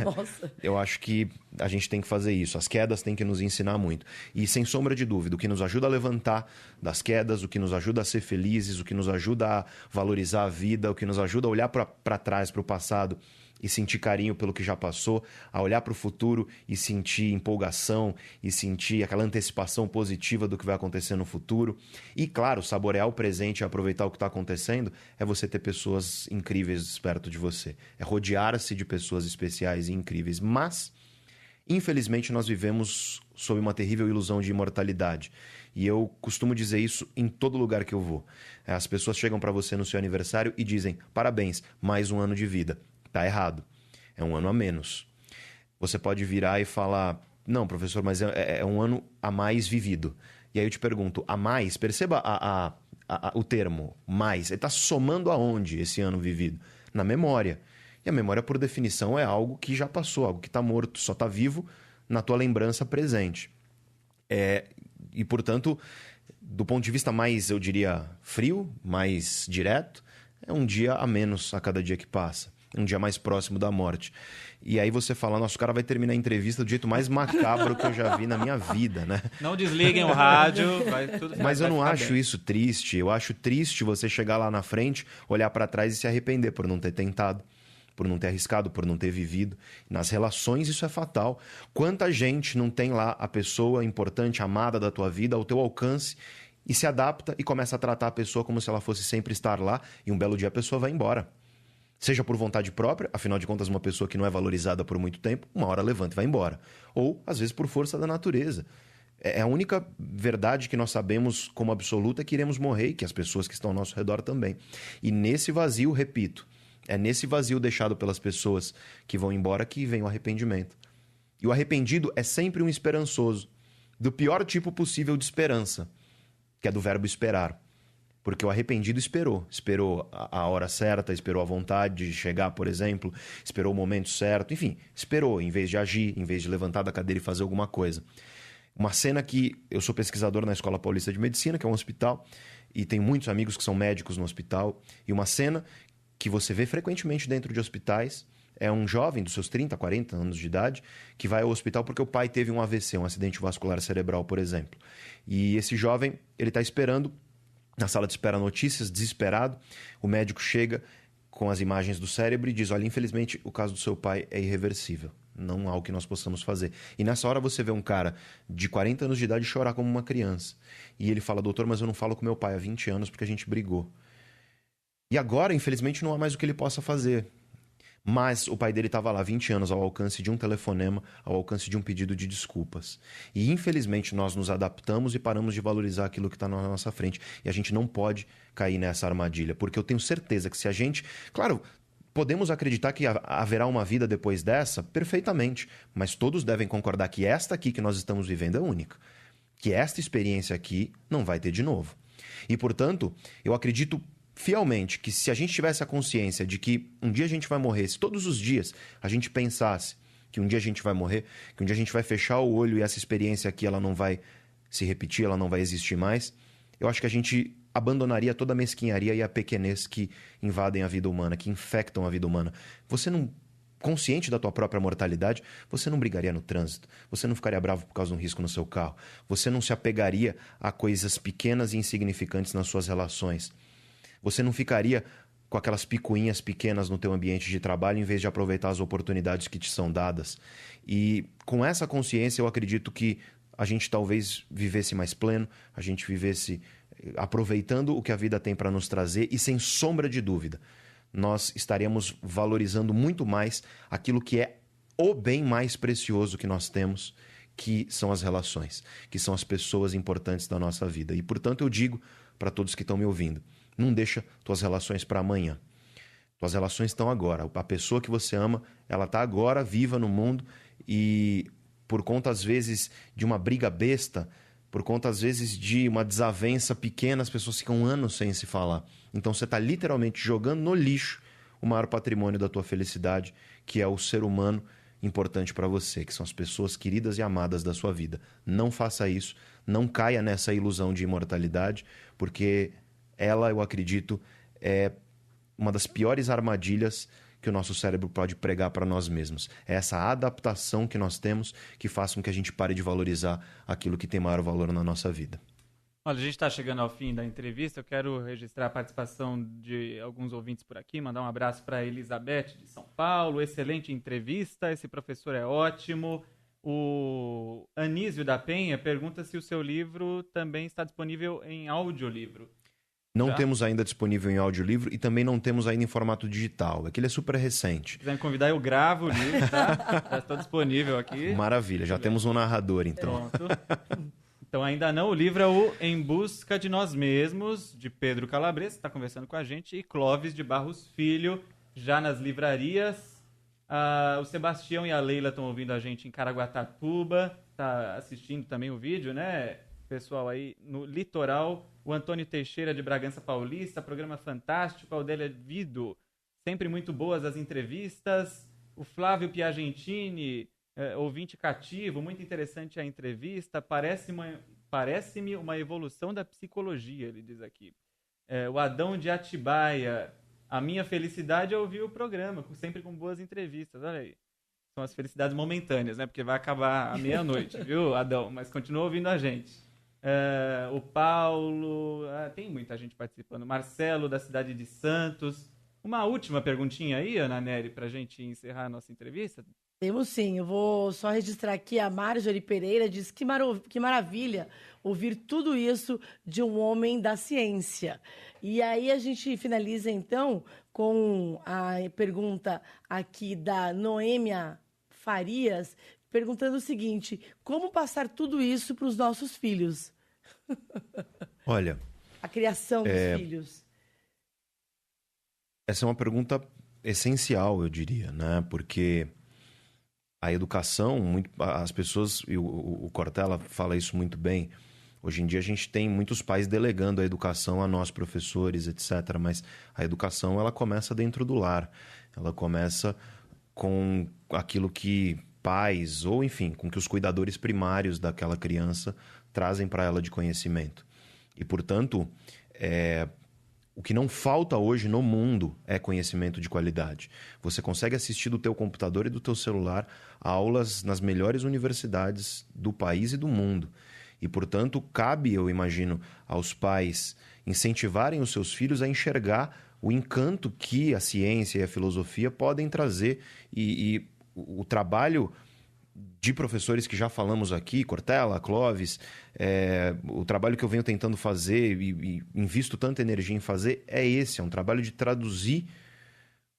Nossa.
Eu acho que a gente tem que fazer isso. As quedas têm que nos ensinar muito. E sem sombra de dúvida, o que nos ajuda a levantar das quedas, o que nos ajuda a ser felizes, o que nos ajuda a valorizar a vida, o que nos ajuda a olhar para trás, para o passado e sentir carinho pelo que já passou, a olhar para o futuro e sentir empolgação e sentir aquela antecipação positiva do que vai acontecer no futuro. E, claro, saborear o presente e aproveitar o que está acontecendo é você ter pessoas incríveis perto de você. É rodear-se de pessoas especiais e incríveis. Mas, infelizmente, nós vivemos sob uma terrível ilusão de imortalidade. E eu costumo dizer isso em todo lugar que eu vou. As pessoas chegam para você no seu aniversário e dizem: parabéns, mais um ano de vida. Tá errado. É um ano a menos. Você pode virar e falar: não, professor, mas é um ano a mais vivido. E aí eu te pergunto: a mais? Perceba o termo mais. Ele está somando aonde esse ano vivido? Na memória. E a memória, por definição, é algo que já passou, algo que está morto, só está vivo na tua lembrança presente. E, portanto, do ponto de vista mais, eu diria, frio, mais direto, é um dia a menos a cada dia que passa. Um dia mais próximo da morte. E aí você fala: nossa, o cara vai terminar a entrevista do jeito mais macabro que eu já vi na minha vida, né?
Não desliguem o rádio,
Mas eu não acho
bem.
isso triste. Eu acho triste você chegar lá na frente, olhar para trás e se arrepender por não ter tentado, por não ter arriscado, por não ter vivido. Nas relações isso é fatal. Quanta gente não tem lá a pessoa importante, amada da tua vida, ao teu alcance, e se adapta e começa a tratar a pessoa como se ela fosse sempre estar lá, e um belo dia a pessoa vai embora. Seja por vontade própria, afinal de contas, uma pessoa que não é valorizada por muito tempo, uma hora levanta e vai embora. Ou, às vezes, por força da natureza. É a única verdade que nós sabemos como absoluta é que iremos morrer e que as pessoas que estão ao nosso redor também. E nesse vazio, repito, é nesse vazio deixado pelas pessoas que vão embora que vem o arrependimento. E o arrependido é sempre um esperançoso, do pior tipo possível de esperança, que é do verbo esperar. Porque o arrependido esperou a hora certa, esperou a vontade de chegar, por exemplo, esperou o momento certo, enfim, esperou em vez de agir, em vez de levantar da cadeira e fazer alguma coisa. Uma cena que eu sou pesquisador na Escola Paulista de Medicina, que é um hospital, e tenho muitos amigos que são médicos no hospital, e uma cena que você vê frequentemente dentro de hospitais é um jovem dos seus 30, 40 anos de idade que vai ao hospital porque o pai teve um AVC, um acidente vascular cerebral, por exemplo. E esse jovem, ele está esperando na sala de espera notícias, desesperado. O médico chega com as imagens do cérebro e diz: olha, infelizmente o caso do seu pai é irreversível. Não há o que nós possamos fazer. E nessa hora você vê um cara de 40 anos de idade chorar como uma criança. E ele fala: doutor, mas eu não falo com meu pai há 20 anos porque a gente brigou. E agora, infelizmente, não há mais o que ele possa fazer. Mas o pai dele estava lá 20 anos ao alcance de um telefonema, ao alcance de um pedido de desculpas. E infelizmente nós nos adaptamos e paramos de valorizar aquilo que está na nossa frente. E a gente não pode cair nessa armadilha, porque eu tenho certeza que se a gente... Claro, podemos acreditar que haverá uma vida depois dessa, perfeitamente. Mas todos devem concordar que esta aqui que nós estamos vivendo é única. Que esta experiência aqui não vai ter de novo. E, portanto, eu acredito fielmente que se a gente tivesse a consciência de que um dia a gente vai morrer, se todos os dias a gente pensasse que um dia a gente vai morrer, que um dia a gente vai fechar o olho e essa experiência aqui ela não vai se repetir, ela não vai existir mais, eu acho que a gente abandonaria toda a mesquinharia e a pequenez que invadem a vida humana, que infectam a vida humana. Você não... Consciente da tua própria mortalidade, você não brigaria no trânsito, você não ficaria bravo por causa de um risco no seu carro, você não se apegaria a coisas pequenas e insignificantes nas suas relações. Você não ficaria com aquelas picuinhas pequenas no teu ambiente de trabalho em vez de aproveitar as oportunidades que te são dadas. E com essa consciência eu acredito que a gente talvez vivesse mais pleno, a gente vivesse aproveitando o que a vida tem para nos trazer e sem sombra de dúvida, nós estaríamos valorizando muito mais aquilo que é o bem mais precioso que nós temos, que são as relações, que são as pessoas importantes da nossa vida. E, portanto, eu digo para todos que estão me ouvindo, não deixa tuas relações para amanhã. Tuas relações estão agora. A pessoa que você ama, ela está agora viva no mundo e por conta, às vezes, de uma briga besta, por conta, às vezes, de uma desavença pequena, as pessoas ficam anos sem se falar. Então, você está literalmente jogando no lixo o maior patrimônio da tua felicidade, que é o ser humano importante para você, que são as pessoas queridas e amadas da sua vida. Não faça isso, não caia nessa ilusão de imortalidade, porque ela, eu acredito, é uma das piores armadilhas que o nosso cérebro pode pregar para nós mesmos. É essa adaptação que nós temos que faz com que a gente pare de valorizar aquilo que tem maior valor na nossa vida.
Olha, a gente está chegando ao fim da entrevista. Eu quero registrar a participação de alguns ouvintes por aqui. Mandar um abraço para a Elizabeth, de São Paulo. Excelente entrevista. Esse professor é ótimo. O Anísio da Penha pergunta se o seu livro também está disponível em audiolivro.
Não temos ainda disponível em audiolivro e também não temos ainda em formato digital. É que ele é super recente.
Se quiser me convidar, eu gravo o livro, tá? Já estou disponível aqui.
Maravilha, já temos um narrador, então.
Pronto. Então, ainda não, o livro é o Em Busca de Nós Mesmos, de Pedro Calabres, que está conversando com a gente, e Clóvis de Barros Filho, já nas livrarias. O Sebastião e a Leila estão ouvindo a gente em Caraguatatuba, está assistindo também o vídeo, né? Pessoal aí no litoral. O Antônio Teixeira, de Bragança Paulista, programa fantástico. A Odélia Vido, sempre muito boas as entrevistas. O Flávio Piagentini, ouvinte cativo, muito interessante a entrevista, parece-me uma evolução da psicologia, ele diz aqui. O Adão de Atibaia, a minha felicidade é ouvir o programa, sempre com boas entrevistas, olha aí. São as felicidades momentâneas, né? Porque vai acabar à meia-noite, viu, Adão? Mas continua ouvindo a gente. O Paulo, tem muita gente participando. Marcelo, da cidade de Santos. Uma última perguntinha aí, Ana Nery, para a gente encerrar a nossa entrevista.
Temos sim, eu vou só registrar aqui, a Marjorie Pereira diz que maravilha ouvir tudo isso de um homem da ciência. E aí a gente finaliza então com a pergunta aqui da Noêmia Farias, perguntando o seguinte: como passar tudo isso para os nossos filhos?
Olha,
a criação dos filhos.
Essa é uma pergunta essencial, eu diria, né? Porque a educação, as pessoas, e o Cortella fala isso muito bem, hoje em dia a gente tem muitos pais delegando a educação a nós, professores, etc. Mas a educação, ela começa dentro do lar. Ela começa com aquilo que pais, ou enfim, com que os cuidadores primários daquela criança trazem para ela de conhecimento. E, portanto, o que não falta hoje no mundo é conhecimento de qualidade. Você consegue assistir do teu computador e do teu celular a aulas nas melhores universidades do país e do mundo. E, portanto, cabe, eu imagino, aos pais incentivarem os seus filhos a enxergar o encanto que a ciência e a filosofia podem trazer. E o trabalho de professores que já falamos aqui, Cortella, Clóvis, o trabalho que eu venho tentando fazer e invisto tanta energia em fazer é esse, é um trabalho de traduzir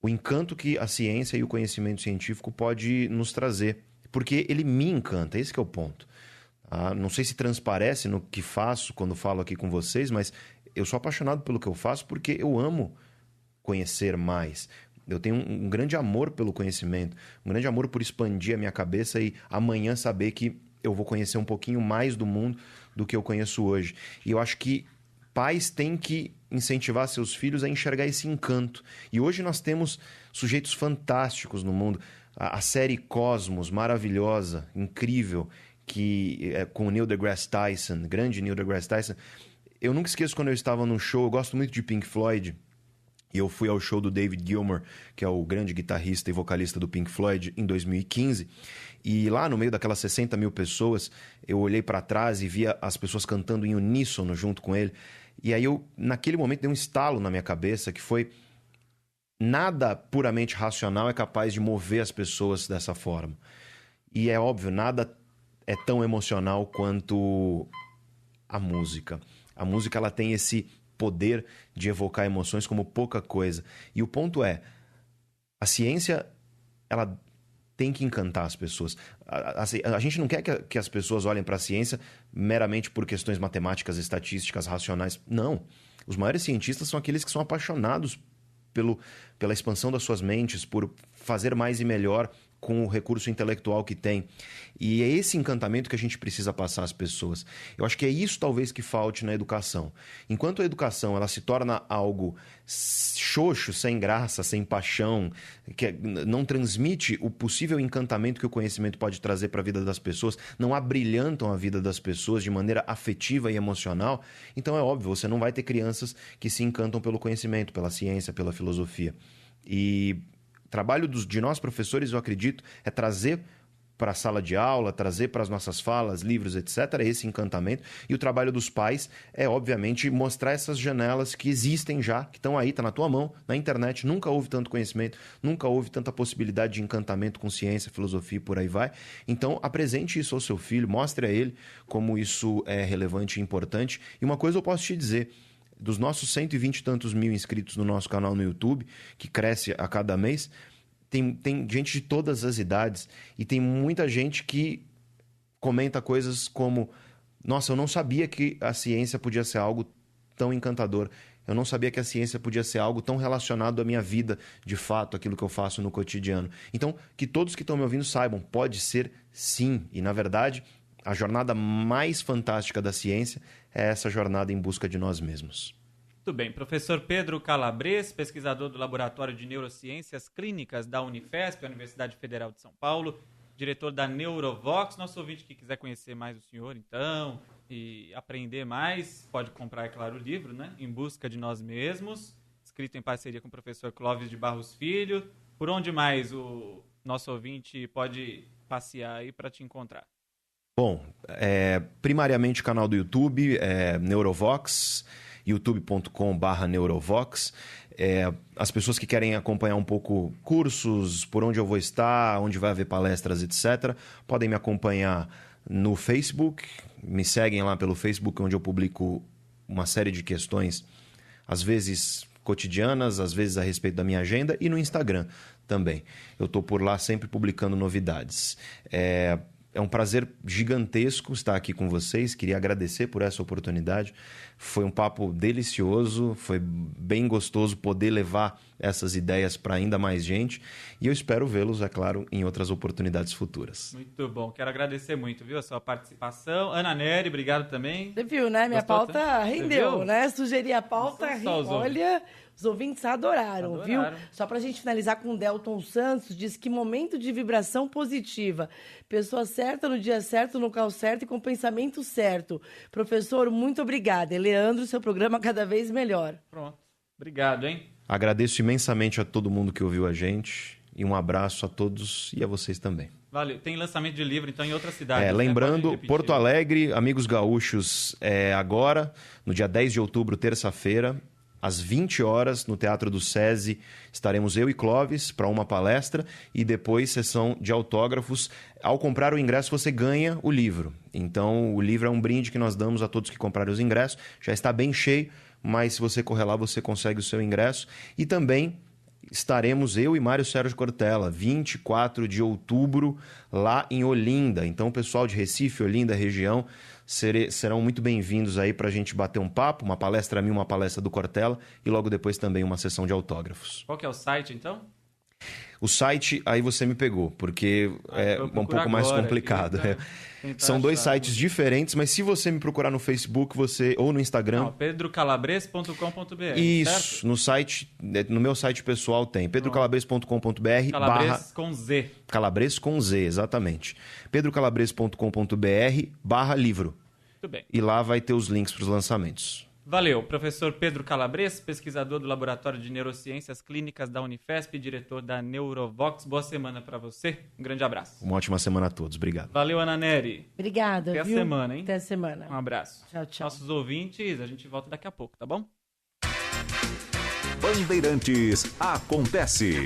o encanto que a ciência e o conhecimento científico pode nos trazer. Porque ele me encanta, esse que é o ponto. Não sei se transparece no que faço quando falo aqui com vocês, mas eu sou apaixonado pelo que eu faço porque eu amo conhecer mais. Eu tenho um grande amor pelo conhecimento, um grande amor por expandir a minha cabeça e amanhã saber que eu vou conhecer um pouquinho mais do mundo do que eu conheço hoje. E eu acho que pais têm que incentivar seus filhos a enxergar esse encanto. E hoje nós temos sujeitos fantásticos no mundo. A série Cosmos, maravilhosa, incrível, que é com o Neil deGrasse Tyson, grande Neil deGrasse Tyson. Eu nunca esqueço quando eu estava num show, eu gosto muito de Pink Floyd, e eu fui ao show do David Gilmour, que é o grande guitarrista e vocalista do Pink Floyd, em 2015. E lá no meio daquelas 60 mil pessoas, eu olhei para trás e via as pessoas cantando em uníssono junto com ele. E aí naquele momento, deu um estalo na minha cabeça que foi: nada puramente racional é capaz de mover as pessoas dessa forma. E é óbvio, nada é tão emocional quanto a música. A música, ela tem esse poder de evocar emoções como pouca coisa. E o ponto é, a ciência, ela tem que encantar as pessoas. A gente não quer que as pessoas olhem para a ciência meramente por questões matemáticas, estatísticas, racionais. Não. Os maiores cientistas são aqueles que são apaixonados pela expansão das suas mentes, por fazer mais e melhor com o recurso intelectual que tem. E é esse encantamento que a gente precisa passar às pessoas. Eu acho que é isso talvez que falte na educação. Enquanto a educação ela se torna algo xoxo, sem graça, sem paixão, que não transmite o possível encantamento que o conhecimento pode trazer para a vida das pessoas, não abrilhantam a vida das pessoas de maneira afetiva e emocional, então é óbvio, você não vai ter crianças que se encantam pelo conhecimento, pela ciência, pela filosofia. E o trabalho de nós professores, eu acredito, é trazer para a sala de aula, trazer para as nossas falas, livros, etc., esse encantamento. E o trabalho dos pais é, obviamente, mostrar essas janelas que existem já, que estão aí, está na tua mão, na internet. Nunca houve tanto conhecimento, nunca houve tanta possibilidade de encantamento com ciência, filosofia e por aí vai. Então, apresente isso ao seu filho, mostre a ele como isso é relevante e importante. E uma coisa eu posso te dizer, dos nossos 120 e tantos mil inscritos no nosso canal no YouTube, que cresce a cada mês, tem gente de todas as idades e tem muita gente que comenta coisas como: nossa, eu não sabia que a ciência podia ser algo tão encantador. Eu não sabia que a ciência podia ser algo tão relacionado à minha vida, de fato, aquilo que eu faço no cotidiano. Então, que todos que estão me ouvindo saibam, pode ser sim. E, na verdade, a jornada mais fantástica da ciência é essa jornada em busca de nós mesmos.
Muito bem. Professor Pedro Calabres, pesquisador do Laboratório de Neurociências Clínicas da Unifesp, Universidade Federal de São Paulo, diretor da Neurovox. Nosso ouvinte que quiser conhecer mais o senhor, então, e aprender mais, pode comprar, é claro, o livro, né? Em Busca de Nós Mesmos, escrito em parceria com o professor Clóvis de Barros Filho. Por onde mais o nosso ouvinte pode passear aí para te encontrar?
Bom, primariamente o canal do YouTube, Neurovox, youtube.com/neurovox. As pessoas que querem acompanhar um pouco cursos, por onde eu vou estar, onde vai haver palestras, etc., podem me acompanhar no Facebook. Me seguem lá pelo Facebook, onde eu publico uma série de questões, às vezes cotidianas, às vezes a respeito da minha agenda, e no Instagram também. Eu estou por lá sempre publicando novidades. É um prazer gigantesco estar aqui com vocês. Queria agradecer por essa oportunidade. Foi um papo delicioso, foi bem gostoso poder levar essas ideias para ainda mais gente. E eu espero vê-los, é claro, em outras oportunidades futuras.
Muito bom. Quero agradecer muito, viu, a sua participação. Ana Nery, obrigado também.
Você viu, né? Minha pauta rendeu, né? Sugeri a pauta, olha... Os ouvintes adoraram, viu? Só pra gente finalizar com o Delton Santos, diz que momento de vibração positiva. Pessoa certa no dia certo, no local certo e com pensamento certo. Professor, muito obrigada. E Leandro, seu programa cada vez melhor.
Pronto. Obrigado, hein?
Agradeço imensamente a todo mundo que ouviu a gente. E um abraço a todos e a vocês também.
Valeu. Tem lançamento de livro, então, em outras cidades.
Lembrando,
né?
Porto Alegre, Amigos Gaúchos, agora, no dia 10 de outubro, terça-feira, às 20 horas, no Teatro do SESI, estaremos eu e Clóvis para uma palestra e depois sessão de autógrafos. Ao comprar o ingresso, você ganha o livro. Então, o livro é um brinde que nós damos a todos que comprarem os ingressos. Já está bem cheio, mas se você correr lá, você consegue o seu ingresso. E também estaremos eu e Mário Sérgio Cortella, 24 de outubro, lá em Olinda. Então, o pessoal de Recife, Olinda, região, serão muito bem-vindos aí para a gente bater um papo, uma palestra minha, uma palestra do Cortella e logo depois também uma sessão de autógrafos.
Qual que é o site, então?
O site, aí você me pegou, porque é um pouco mais complicado. São dois sites diferentes, mas se você me procurar no Facebook ou no Instagram...
pedrocalabres.com.br.
Isso, certo? No meu site pessoal tem pedrocalabres.com.br.
Calabres com Z.
Calabres com Z, exatamente. pedrocalabres.com.br/livro.
Muito bem.
E lá vai ter os links para os lançamentos.
Valeu, professor Pedro Calabres, pesquisador do Laboratório de Neurociências Clínicas da Unifesp, diretor da Neurovox. Boa semana para você. Um grande abraço.
Uma ótima semana a todos. Obrigado.
Valeu, Ana Nery.
Obrigada,
Até a semana, hein?
Até a semana.
Um abraço.
Tchau, tchau.
Nossos ouvintes, a gente volta daqui a pouco, tá bom?
Bandeirantes Acontece.